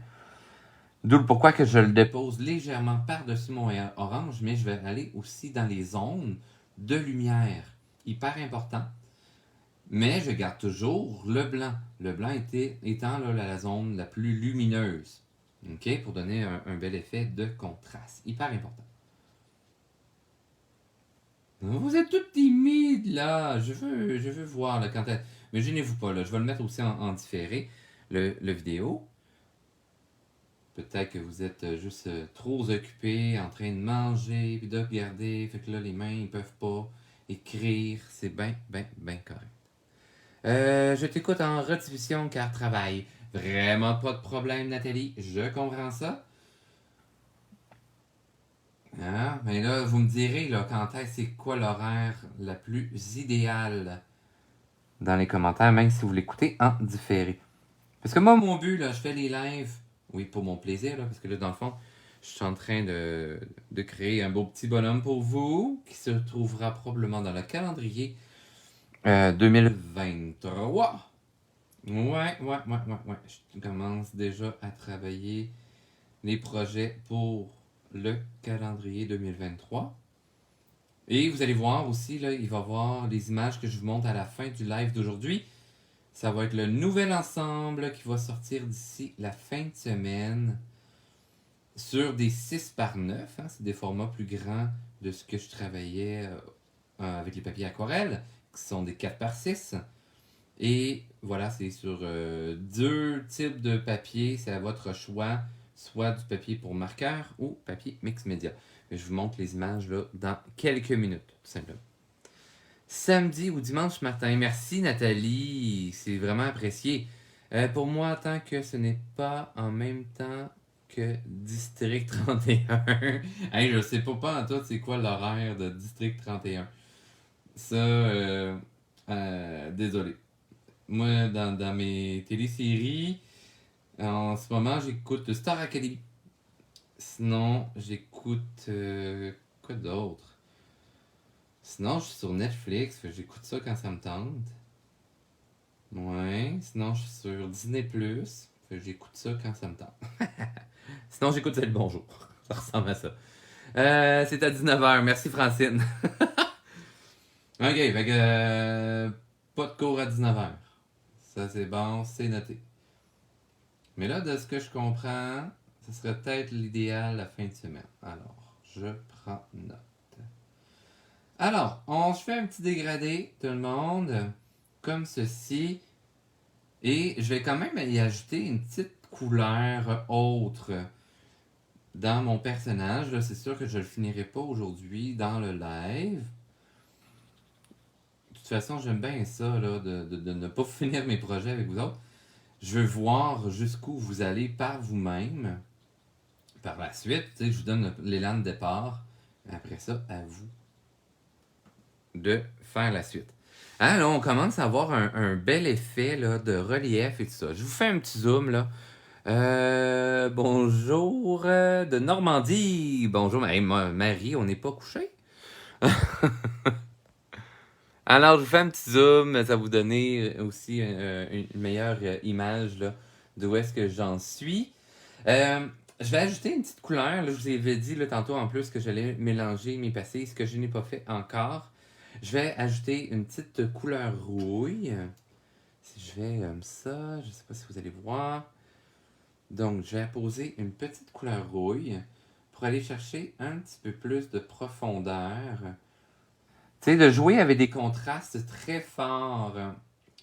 D'où le pourquoi que je le dépose légèrement par-dessus mon orange, mais je vais aller aussi dans les zones de lumière. Hyper important. Mais je garde toujours le blanc. Le blanc étant là, la zone la plus lumineuse. OK? Pour donner un bel effet de contraste. Hyper important. Vous êtes tout timide là. Je veux voir là, quand elle... Mais gênez-vous pas là. Je vais le mettre aussi en différé, le vidéo. Peut-être que vous êtes juste trop occupé en train de manger puis de regarder. Fait que là, les mains, ils peuvent pas. écrire, c'est bien correct. Je t'écoute en rediffusion car travail. Vraiment pas de problème, Nathalie. Je comprends ça. Ah, mais là, vous me direz, là, quand est-ce c'est quoi l'horaire la plus idéale dans les commentaires, même si vous l'écoutez en différé. Parce que moi, mon but, là, je fais les lives, oui, pour mon plaisir, là, parce que là, dans le fond, je suis en train de créer un beau petit bonhomme pour vous, qui se trouvera probablement dans le calendrier 2023. Ouais. Je commence déjà à travailler les projets pour le calendrier 2023. Et vous allez voir aussi, là, il va y avoir les images que je vous montre à la fin du live d'aujourd'hui. Ça va être le nouvel ensemble qui va sortir d'ici la fin de semaine sur des 6x9. Hein, c'est des formats plus grands de ce que je travaillais avec les papiers aquarelles, qui sont des 4x6. Et voilà, c'est sur deux types de papier. C'est à votre choix, soit du papier pour marqueur ou papier mix média. Je vous montre les images là, dans quelques minutes, tout simplement. Samedi ou dimanche matin. Merci Nathalie, c'est vraiment apprécié. Pour moi, tant que ce n'est pas en même temps que District 31. Hey, je sais pas en tout c'est quoi l'horaire de District 31. Ça, désolé. Moi, dans mes téléséries, en ce moment, j'écoute Star Academy. Sinon, j'écoute quoi d'autre? Sinon, je suis sur Netflix, j'écoute ça quand ça me tente. Ouais, sinon je suis sur Disney+, j'écoute ça quand ça me tente. Sinon, j'écoute C'est le bonjour. Ça ressemble à ça. C'est à 19h. Merci, Francine. Ok, fait que pas de cours à 19h. Ça, c'est bon, c'est noté. Mais là, de ce que je comprends, ce serait peut-être l'idéal la fin de semaine. Alors, je prends note. Alors, on se fait un petit dégradé, tout le monde, comme ceci. Et je vais quand même y ajouter une petite couleur autre dans mon personnage. Là, c'est sûr que je le finirai pas aujourd'hui dans le live. De toute façon, j'aime bien ça, là, de ne pas finir mes projets avec vous autres. Je veux voir jusqu'où vous allez par vous-même. Par la suite, je vous donne l'élan de départ. Après ça, à vous de faire la suite. Ah, là, on commence à avoir un bel effet là, de relief et tout ça. Je vous fais un petit zoom là. Bonjour de Normandie. Bonjour, hey, Marie, on n'est pas couché? Alors, je vous fais un petit zoom, ça va vous donner aussi une meilleure image là, d'où est-ce que j'en suis. Je vais ajouter une petite couleur. Là, je vous avais dit là, tantôt en plus que j'allais mélanger mes pastilles, ce que je n'ai pas fait encore. Je vais ajouter une petite couleur rouille. Si je vais comme ça, je ne sais pas si vous allez voir. Donc, je vais apposer une petite couleur rouille pour aller chercher un petit peu plus de profondeur. Tu sais, de jouer avec des contrastes très forts,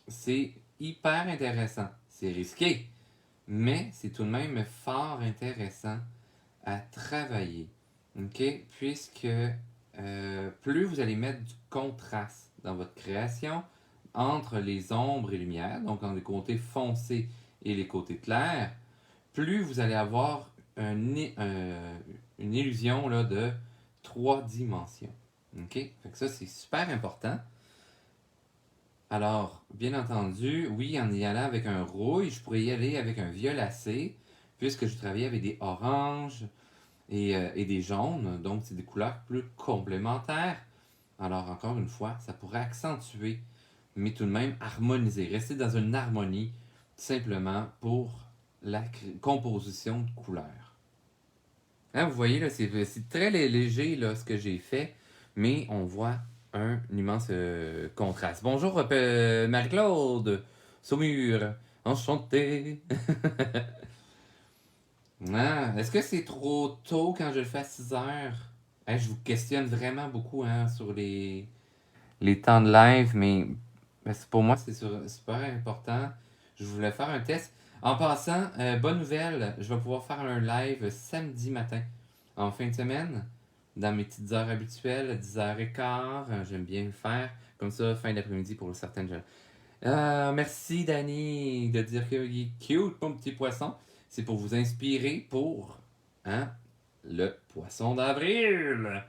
c'est hyper intéressant. C'est risqué, mais c'est tout de même fort intéressant à travailler. OK? Puisque plus vous allez mettre du contraste dans votre création entre les ombres et lumières, donc dans les côtés foncés et les côtés clairs, plus vous allez avoir une illusion là, de 3 dimensions. OK? Fait que ça, c'est super important. Alors, bien entendu, oui, en y allant avec un rouge, je pourrais y aller avec un violacé, puisque je travaille avec des oranges et des jaunes, donc c'est des couleurs plus complémentaires. Alors, encore une fois, ça pourrait accentuer, mais tout de même harmoniser, rester dans une harmonie, tout simplement pour la composition de couleurs. Hein, vous voyez, là, c'est très léger là, ce que j'ai fait, mais on voit un immense contraste. Bonjour Marie-Claude Saumur, enchanté. Ah, est-ce que c'est trop tôt quand je le fais à 6 heures? Hein, je vous questionne vraiment beaucoup hein, sur les temps de live, mais pour moi c'est super important. Je voulais faire un test. En passant, bonne nouvelle, je vais pouvoir faire un live samedi matin, en fin de semaine. dans mes petites heures habituelles, à 10h15. J'aime bien le faire. Comme ça, fin d'après-midi pour certaines gens. Merci, Danny, de dire qu'il est cute, mon petit poisson. C'est pour vous inspirer pour hein, le poisson d'avril.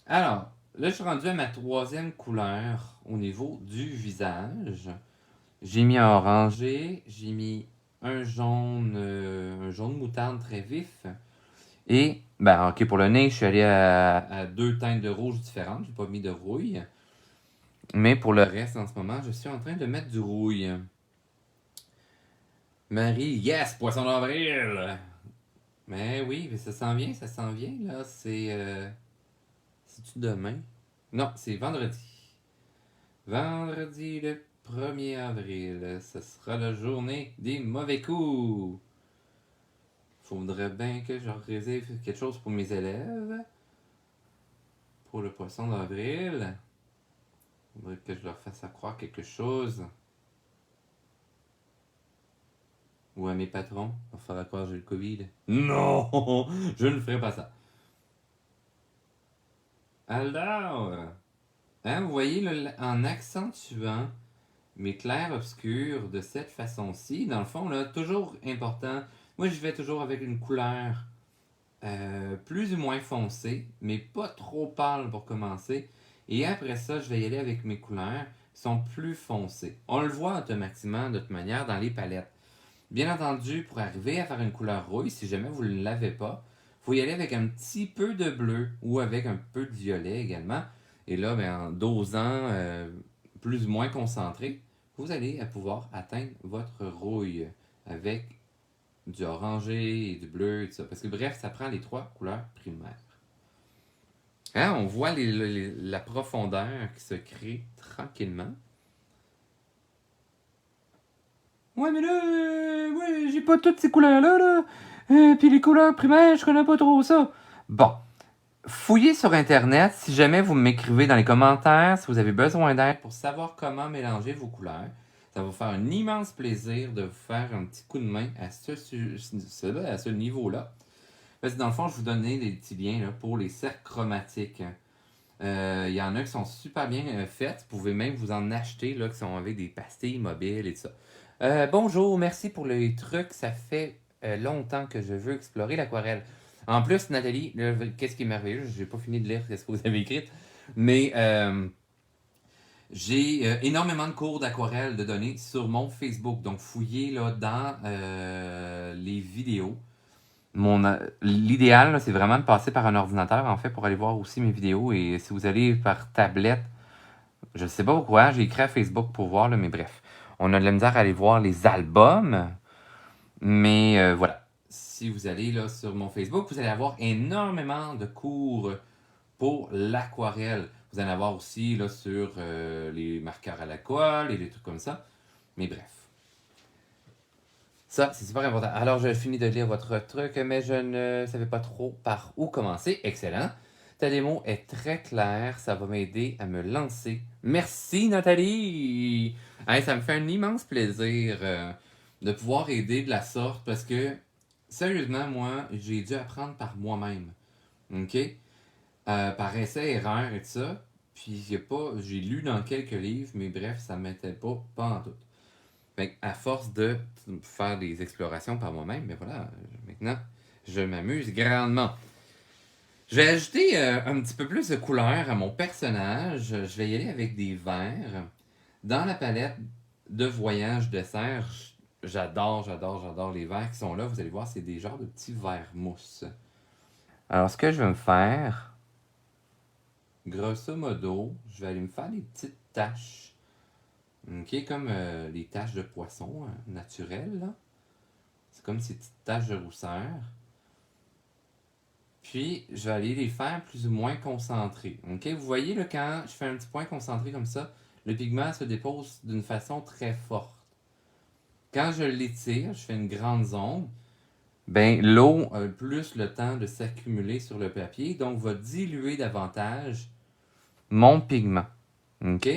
Alors, là, je suis rendu à ma troisième couleur au niveau du visage. J'ai mis un orangé, j'ai mis un jaune moutarde très vif. Et, ben, ok, pour le nez, je suis allé à deux teintes de rouge différentes. J'ai pas mis de rouille. Mais pour le reste, en ce moment, je suis en train de mettre du rouille. Marie, yes, poisson d'avril! Mais oui, mais ça s'en vient, là. C'est-tu demain? Non, c'est vendredi. Vendredi le 1er avril. Ce sera la journée des mauvais coups. Faudrait bien que je réserve quelque chose pour mes élèves. Pour le poisson d'avril. Faudrait que je leur fasse croire quelque chose. Ou à mes patrons. Il va falloir croire que j'ai le Covid. Non! Je ne ferai pas ça. Alors, hein, vous voyez, là, en accentuant mes clairs-obscurs de cette façon-ci, dans le fond, là, toujours important. Moi, je vais toujours avec une couleur plus ou moins foncée, mais pas trop pâle pour commencer. Et après ça, je vais y aller avec mes couleurs qui sont plus foncées. On le voit automatiquement de toute manière dans les palettes. Bien entendu, pour arriver à faire une couleur rouille, si jamais vous ne l'avez pas, il faut y aller avec un petit peu de bleu ou avec un peu de violet également. Et là, ben, en dosant plus ou moins concentré, vous allez pouvoir atteindre votre rouille avec du orangé et du bleu et tout ça. Parce que bref, ça prend les trois couleurs primaires. Hein, on voit la profondeur qui se crée tranquillement. Ouais, mais là, ouais, j'ai pas toutes ces couleurs-là, là. Puis les couleurs primaires, je connais pas trop ça. Bon, fouillez sur Internet si jamais vous m'écrivez dans les commentaires si vous avez besoin d'aide pour savoir comment mélanger vos couleurs. Ça va vous faire un immense plaisir de vous faire un petit coup de main à ce niveau-là. Parce que dans le fond, je vous donnais des petits liens là, pour les cercles chromatiques. Il y en a qui sont super bien faites. Vous pouvez même vous en acheter là, qui sont avec des pastilles mobiles et tout ça. Bonjour, merci pour les trucs. Ça fait longtemps que je veux explorer l'aquarelle. En plus, Nathalie, qu'est-ce qui est merveilleux, j'ai pas fini de lire ce que vous avez écrit, mais j'ai énormément de cours d'aquarelle de donner sur mon Facebook. Donc, fouillez là, dans les vidéos. L'idéal, là, c'est vraiment de passer par un ordinateur, en fait, pour aller voir aussi mes vidéos. Et si vous allez par tablette, je sais pas pourquoi, j'ai écrit à Facebook pour voir, là, mais bref. On a de la misère à aller voir les albums. Mais voilà. Si vous allez là, sur mon Facebook, vous allez avoir énormément de cours pour l'aquarelle. Vous allez en avoir aussi là, sur les marqueurs à l'alcool et des trucs comme ça. Mais bref. Ça, c'est super important. Alors, je finis de lire votre truc, mais je ne savais pas trop par où commencer. Excellent. Ta démo est très claire. Ça va m'aider à me lancer. Merci, Nathalie! Hey, ça me fait un immense plaisir de pouvoir aider de la sorte parce que, sérieusement, moi, j'ai dû apprendre par moi-même. OK? Par essai-erreur et tout ça. Puis, j'ai lu dans quelques livres, mais bref, ça ne m'était pas en tout. Fait à force de faire des explorations par moi-même, mais voilà, maintenant, je m'amuse grandement. Je vais ajouter un petit peu plus de couleur à mon personnage. Je vais y aller avec des verts. Dans la palette de voyage de serre, j'adore les verts qui sont là. Vous allez voir, c'est des genres de petits verres mousse. Alors, ce que je vais me faire, grosso modo, je vais aller me faire des petites taches. OK, comme les taches de poisson naturelles, là. C'est comme ces petites taches de rousseur. Puis, je vais aller les faire plus ou moins concentrées. OK, vous voyez, là, quand je fais un petit point concentré comme ça, le pigment se dépose d'une façon très forte. Quand je l'étire, je fais une grande zone, ben l'eau a plus le temps de s'accumuler sur le papier, donc va diluer davantage mon pigment. OK?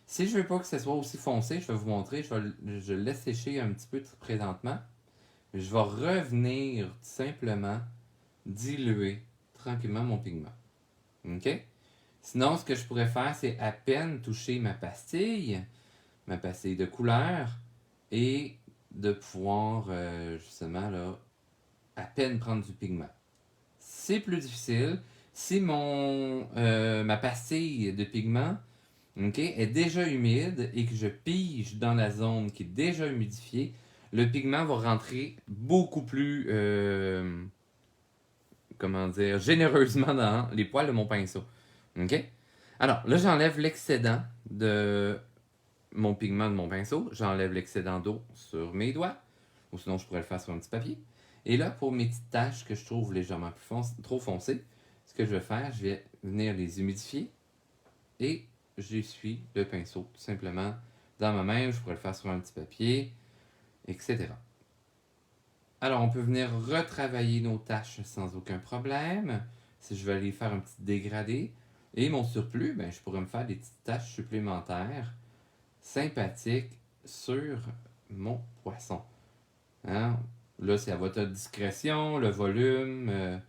Si je veux pas que ce soit aussi foncé, je vais vous montrer, je le laisse sécher un petit peu présentement. Je vais revenir tout simplement diluer tranquillement mon pigment. OK? Sinon, ce que je pourrais faire, c'est à peine toucher ma pastille de couleur, et de pouvoir, justement, là, à peine prendre du pigment. C'est plus difficile. Si ma pastille de pigment, OK, est déjà humide et que je pige dans la zone qui est déjà humidifiée, le pigment va rentrer beaucoup plus, comment dire, généreusement dans les poils de mon pinceau. OK? Alors, là, j'enlève l'excédent de mon pigment de mon pinceau. J'enlève l'excédent d'eau sur mes doigts. Ou sinon, je pourrais le faire sur un petit papier. Et là, pour mes petites taches que je trouve légèrement trop foncées, ce que je vais faire, je vais venir les humidifier et j'essuie le pinceau tout simplement dans ma main. Je pourrais le faire sur un petit papier, etc. Alors, on peut venir retravailler nos taches sans aucun problème. Si je vais aller faire un petit dégradé. Et mon surplus, ben, je pourrais me faire des petites taches supplémentaires sympathiques sur mon poisson. Hein? Là, c'est à votre discrétion, le volume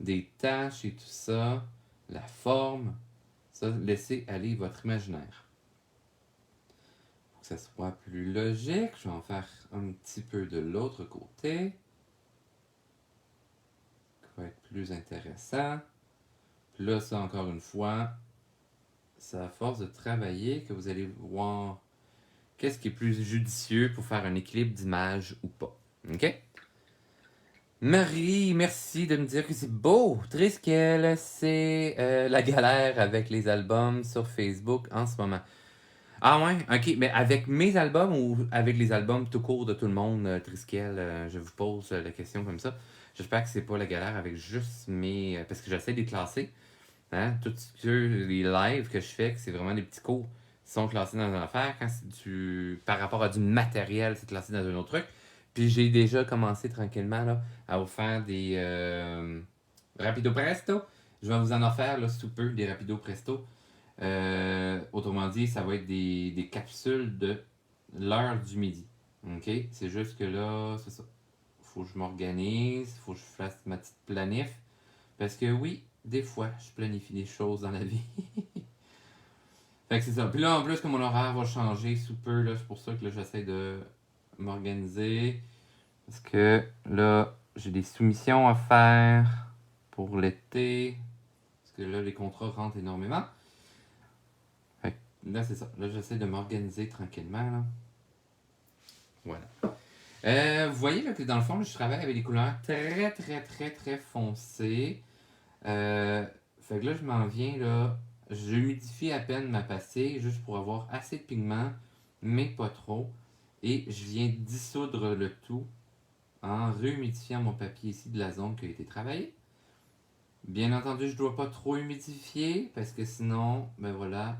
des taches et tout ça, la forme. Ça, laissez aller votre imaginaire. Pour que ça soit plus logique, je vais en faire un petit peu de l'autre côté. Ça va être plus intéressant. Puis là, ça, encore une fois, c'est à force de travailler que vous allez voir qu'est-ce qui est plus judicieux pour faire un équilibre d'image ou pas. OK? Marie, merci de me dire que c'est beau. Triskel, c'est la galère avec les albums sur Facebook en ce moment. Ah ouais, ok, mais avec mes albums ou avec les albums tout court de tout le monde, Triskel, je vous pose la question comme ça. J'espère que c'est pas la galère avec juste mes... parce que j'essaie de les classer. Hein? Tous les lives que je fais, que c'est vraiment des petits cours, sont classés dans une affaire. Quand c'est par rapport à du matériel, c'est classé dans un autre truc. Puis j'ai déjà commencé tranquillement là, à vous faire des Rapido Presto. Je vais vous en offrir là, sous peu, des Rapido Presto. Autrement dit, ça va être des capsules de l'heure du midi. OK? C'est juste que là, c'est ça. Faut que je m'organise, faut que je fasse ma petite planif. Parce que oui, des fois, je planifie des choses dans la vie. Fait que c'est ça. Puis là, en plus, que mon horaire va changer sous peu, là, c'est pour ça que là, j'essaie de m'organiser. Parce que là, j'ai des soumissions à faire pour l'été. Parce que là, les contrats rentrent énormément. Fait que là, c'est ça. Là, j'essaie de m'organiser tranquillement. Là. Voilà. Vous voyez là, que dans le fond, là, je travaille avec des couleurs très, très, très, très foncées. Fait que là, je m'en viens là. J'humidifie à peine ma pastille juste pour avoir assez de pigment, mais pas trop. Et je viens dissoudre le tout en rehumidifiant mon papier ici de la zone qui a été travaillée. Bien entendu, je ne dois pas trop humidifier parce que sinon, ben voilà,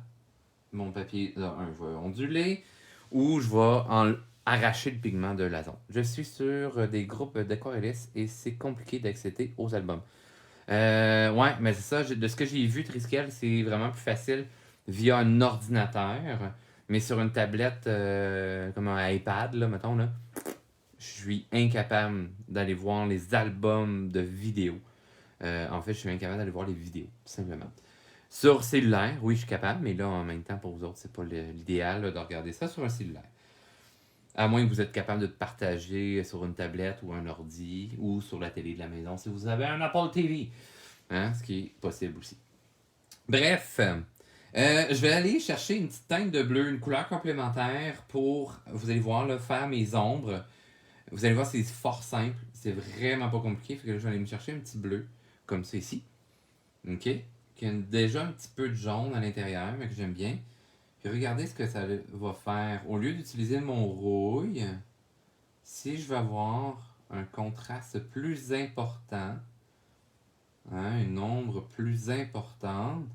mon papier, là, je vais onduler ou je vais arracher le pigment de la zone. Je suis sur des groupes d'aquarellistes et c'est compliqué d'accéder aux albums. Ouais, mais c'est ça. De ce que j'ai vu, Triskel, c'est vraiment plus facile via un ordinateur. Mais sur une tablette, comme un iPad, là, mettons, là, je suis incapable d'aller voir les albums de vidéos. En fait, je suis incapable d'aller voir les vidéos, tout simplement. Sur cellulaire, oui, je suis capable, mais là, en même temps, pour vous autres, c'est pas l'idéal là, de regarder ça sur un cellulaire. À moins que vous êtes capable de partager sur une tablette ou un ordi ou sur la télé de la maison si vous avez un Apple TV. Hein, ce qui est possible aussi. Bref, je vais aller chercher une petite teinte de bleu, une couleur complémentaire pour, vous allez voir, là, faire mes ombres. Vous allez voir, c'est fort simple. C'est vraiment pas compliqué. Fait que là, je vais aller me chercher un petit bleu, comme ça ici. OK? Qui a déjà un petit peu de jaune à l'intérieur, mais que j'aime bien. Puis regardez ce que ça va faire. Au lieu d'utiliser mon rouille, si je veux avoir un contraste plus important, hein, une ombre plus importante,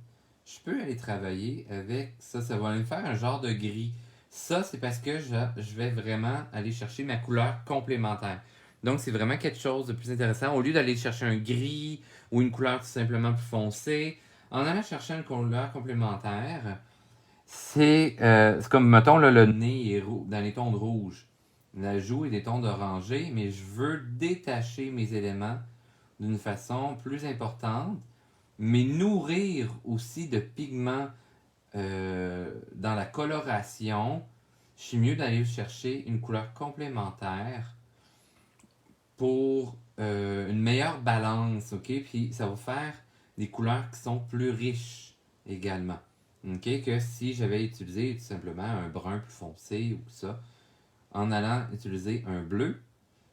je peux aller travailler avec ça. Ça va aller me faire un genre de gris. Ça, c'est parce que je vais vraiment aller chercher ma couleur complémentaire. Donc, c'est vraiment quelque chose de plus intéressant. Au lieu d'aller chercher un gris ou une couleur tout simplement plus foncée, en allant chercher une couleur complémentaire, c'est comme, mettons, là, le nez est dans les tons de rouge. La joue est des tons d'orangé, mais je veux détacher mes éléments d'une façon plus importante, mais nourrir aussi de pigments dans la coloration, je suis mieux d'aller chercher une couleur complémentaire pour une meilleure balance, ok? Puis ça va faire des couleurs qui sont plus riches également, ok? Que si j'avais utilisé tout simplement un brun plus foncé ou ça, en allant utiliser un bleu,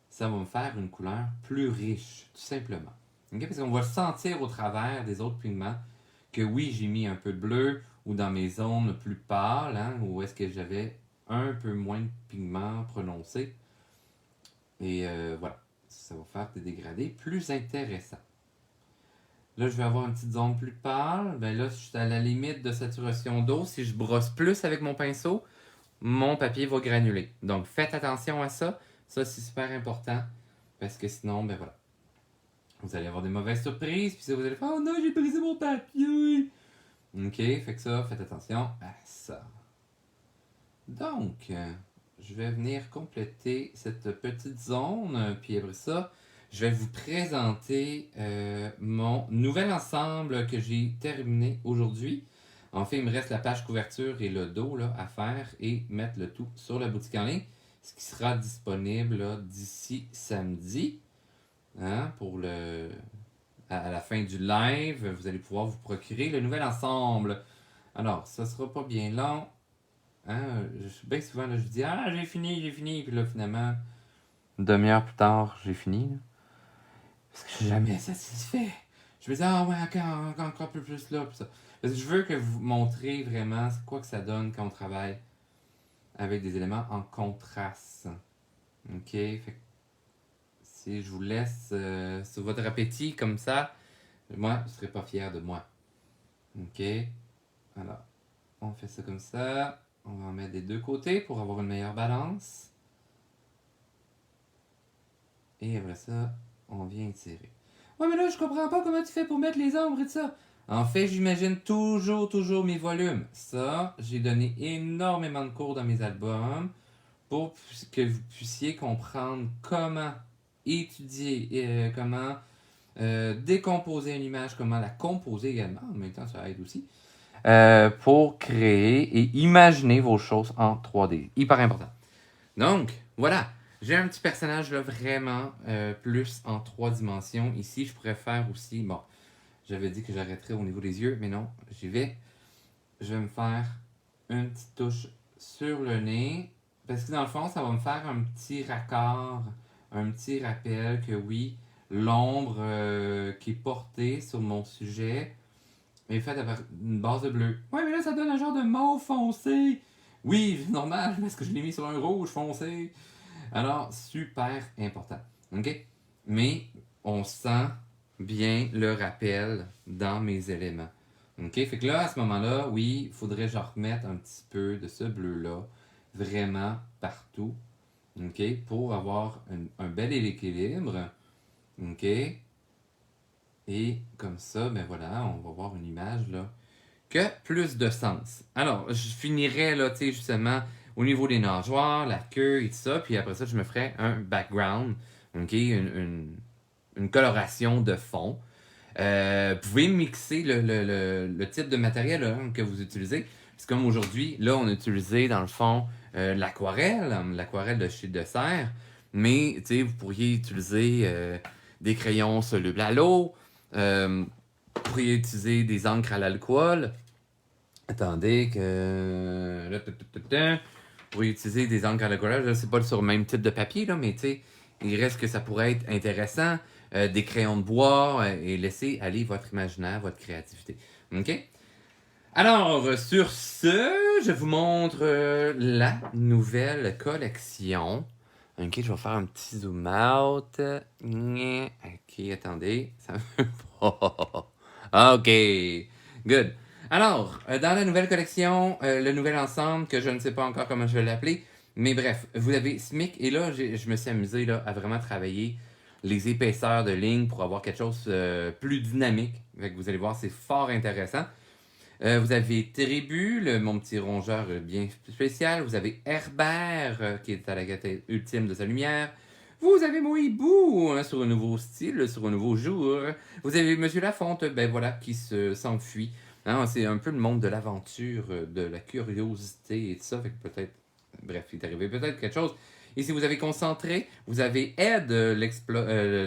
ça va me faire une couleur plus riche, tout simplement. Ok? Parce qu'on va sentir au travers des autres pigments que oui, j'ai mis un peu de bleu ou dans mes zones plus pâles, hein, où est-ce que j'avais un peu moins de pigments prononcés. Et voilà, ça va faire des dégradés plus intéressants. Là, je vais avoir une petite zone plus pâle. Ben là, je suis à la limite de saturation d'eau. Si je brosse plus avec mon pinceau, mon papier va granuler. Donc, faites attention à ça. Ça, c'est super important. Parce que sinon, ben voilà. Vous allez avoir des mauvaises surprises. Puis vous allez faire, oh non, j'ai brisé mon papier. Ok, fait que ça, faites attention à ça. Donc, je vais venir compléter cette petite zone. Puis après ça, je vais vous présenter mon nouvel ensemble que j'ai terminé aujourd'hui. En fait, il me reste la page couverture et le dos là, à faire et mettre le tout sur la boutique en ligne, ce qui sera disponible d'ici samedi. Hein, pour à la fin du live, vous allez pouvoir vous procurer le nouvel ensemble. Alors, ça sera pas bien long. Hein, bien souvent, là, je dis « Ah, j'ai fini. » Puis là, finalement, une demi-heure plus tard, j'ai fini. Là. Parce que je suis jamais satisfait. Je me dis « Ah ouais, encore un peu plus là. » Puis ça. Parce que je veux que vous montrez vraiment quoi que ça donne quand on travaille avec des éléments en contraste. Ok? Fait que si je vous laisse sur votre appétit comme ça, moi, je ne serais pas fier de moi. Ok? Alors, on fait ça comme ça. On va en mettre des deux côtés pour avoir une meilleure balance. Et après ça, on vient tirer. Ouais, mais là, je comprends pas comment tu fais pour mettre les ombres et tout ça. En fait, j'imagine toujours mes volumes. Ça, j'ai donné énormément de cours dans mes albums pour que vous puissiez comprendre comment étudier, comment décomposer une image, comment la composer également. En même temps, ça aide aussi. Pour créer et imaginer vos choses en 3D. Hyper important. Donc, voilà. J'ai un petit personnage là vraiment plus en 3 dimensions. Ici, je pourrais faire aussi... Bon, j'avais dit que j'arrêterais au niveau des yeux, mais non, j'y vais. Je vais me faire une petite touche sur le nez. Parce que dans le fond, ça va me faire un petit raccord, un petit rappel que oui, l'ombre qui est portée sur mon sujet est faite avec une base de bleu. Ouais, mais là, ça donne un genre de mauve foncé. Oui, normal, parce que je l'ai mis sur un rouge foncé. Alors, super important. OK? Mais on sent bien le rappel dans mes éléments. OK? Fait que là, à ce moment-là, oui, il faudrait que je remette un petit peu de ce bleu-là vraiment partout. OK? Pour avoir un bel équilibre. OK? Et comme ça, ben voilà, on va voir une image là que plus de sens. Alors, je finirai là, tu sais, justement, au niveau des nageoires, la queue et tout ça, puis après ça, je me ferai un background, ok, une coloration de fond. Vous pouvez mixer le type de matériel là, que vous utilisez. C'est comme aujourd'hui, là, on a utilisé dans le fond l'aquarelle de chez Dessert, mais tu sais, vous pourriez utiliser des crayons solubles à l'eau, vous pourriez utiliser des encres à l'alcool. Attendez que... Vous pourriez utiliser des encres à l'alcool. Là, c'est pas sur le même type de papier, là, mais tu sais, il reste que ça pourrait être intéressant. Des crayons de bois et laisser aller votre imaginaire, votre créativité. OK? Alors, sur ce, je vous montre la nouvelle collection. OK, je vais faire un petit zoom out. OK, attendez. Ça veut pas. OK, good. Alors, dans la nouvelle collection, le nouvel ensemble, que je ne sais pas encore comment je vais l'appeler, mais bref, vous avez SMIC, et là, je me suis amusé là, à vraiment travailler les épaisseurs de ligne pour avoir quelque chose plus dynamique. Fait que vous allez voir, c'est fort intéressant. Vous avez Tribu, mon petit rongeur bien spécial. Vous avez Herbert, qui est à la quête ultime de sa lumière. Vous avez mon hibou hein, sur un nouveau style, sur un nouveau jour. Vous avez Monsieur Lafonte, ben voilà, qui s'enfuit. Hein, c'est un peu le monde de l'aventure, de la curiosité et tout ça. Fait que peut-être, bref, il est arrivé peut-être quelque chose. Ici, vous avez Concentré, vous avez Ed,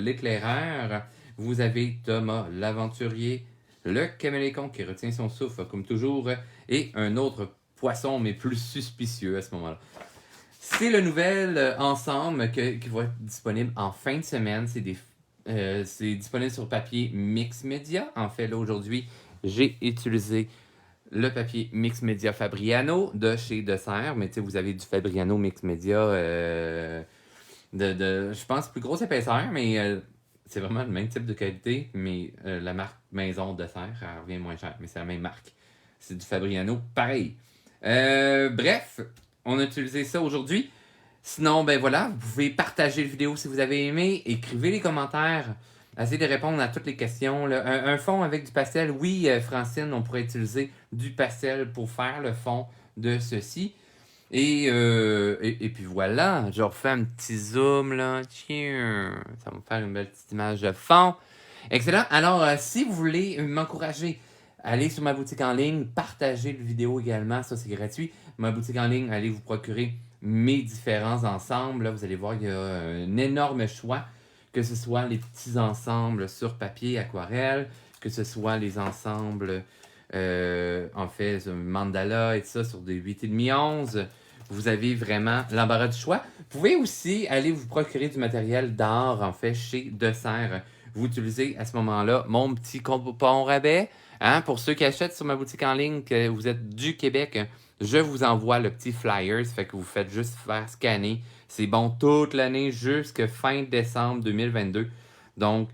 l'éclaireur, vous avez Thomas, l'aventurier, le caméléon qui retient son souffle comme toujours, et un autre poisson, mais plus suspicieux à ce moment-là. C'est le nouvel ensemble qui va être disponible en fin de semaine. C'est disponible sur papier Mix Media. En fait, là, aujourd'hui, j'ai utilisé le papier Mix Media Fabriano de chez Dessert. Mais tu sais, vous avez du Fabriano Mix Media je pense, plus grosse épaisseur, mais c'est vraiment le même type de qualité. Mais la marque Maison Dessert, elle revient moins cher. Mais c'est la même marque. C'est du Fabriano pareil. Bref, on a utilisé ça aujourd'hui. Sinon, ben voilà, vous pouvez partager la vidéo si vous avez aimé, écrivez les commentaires, essayez de répondre à toutes les questions. Là. Un fond avec du pastel, oui, Francine, on pourrait utiliser du pastel pour faire le fond de ceci. Et puis voilà, je refais un petit zoom là, tiens, ça va me faire une belle petite image de fond. Excellent. Alors, si vous voulez m'encourager, allez sur ma boutique en ligne, partagez la vidéo également, ça c'est gratuit. Ma boutique en ligne, allez vous procurer mes différents ensembles. Là, vous allez voir, il y a un énorme choix, que ce soit les petits ensembles sur papier, aquarelle, que ce soit les ensembles, en fait, mandala et tout ça, sur des 8,5 11. Vous avez vraiment l'embarras du choix. Vous pouvez aussi aller vous procurer du matériel d'art, en fait, chez Dessert. Vous utilisez à ce moment-là mon petit coupon rabais. Hein, pour ceux qui achètent sur ma boutique en ligne, que vous êtes du Québec, je vous envoie le petit flyer. Ça fait que vous faites juste faire scanner. C'est bon toute l'année jusqu'à fin décembre 2022. Donc,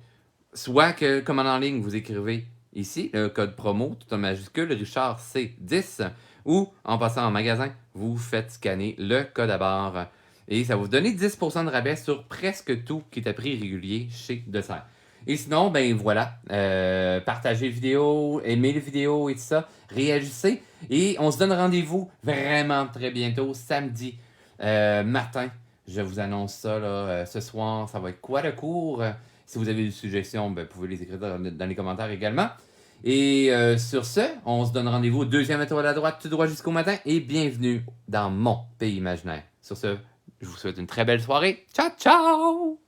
soit que, comme en ligne, vous écrivez ici le code promo, tout en majuscule, Richard C10, ou en passant en magasin, vous faites scanner le code à barre. Et ça va vous donner 10% de rabais sur presque tout qui est à prix régulier chez Dessert. Et sinon, ben voilà, partagez la vidéo, aimez les vidéos et tout ça, réagissez. Et on se donne rendez-vous vraiment très bientôt, samedi matin. Je vous annonce ça là, ce soir, ça va être quoi le cours? Si vous avez des suggestions, ben, vous pouvez les écrire dans les commentaires également. Et sur ce, on se donne rendez-vous au deuxième étoile à droite, tout droit jusqu'au matin. Et bienvenue dans mon pays imaginaire. Sur ce, je vous souhaite une très belle soirée. Ciao, ciao!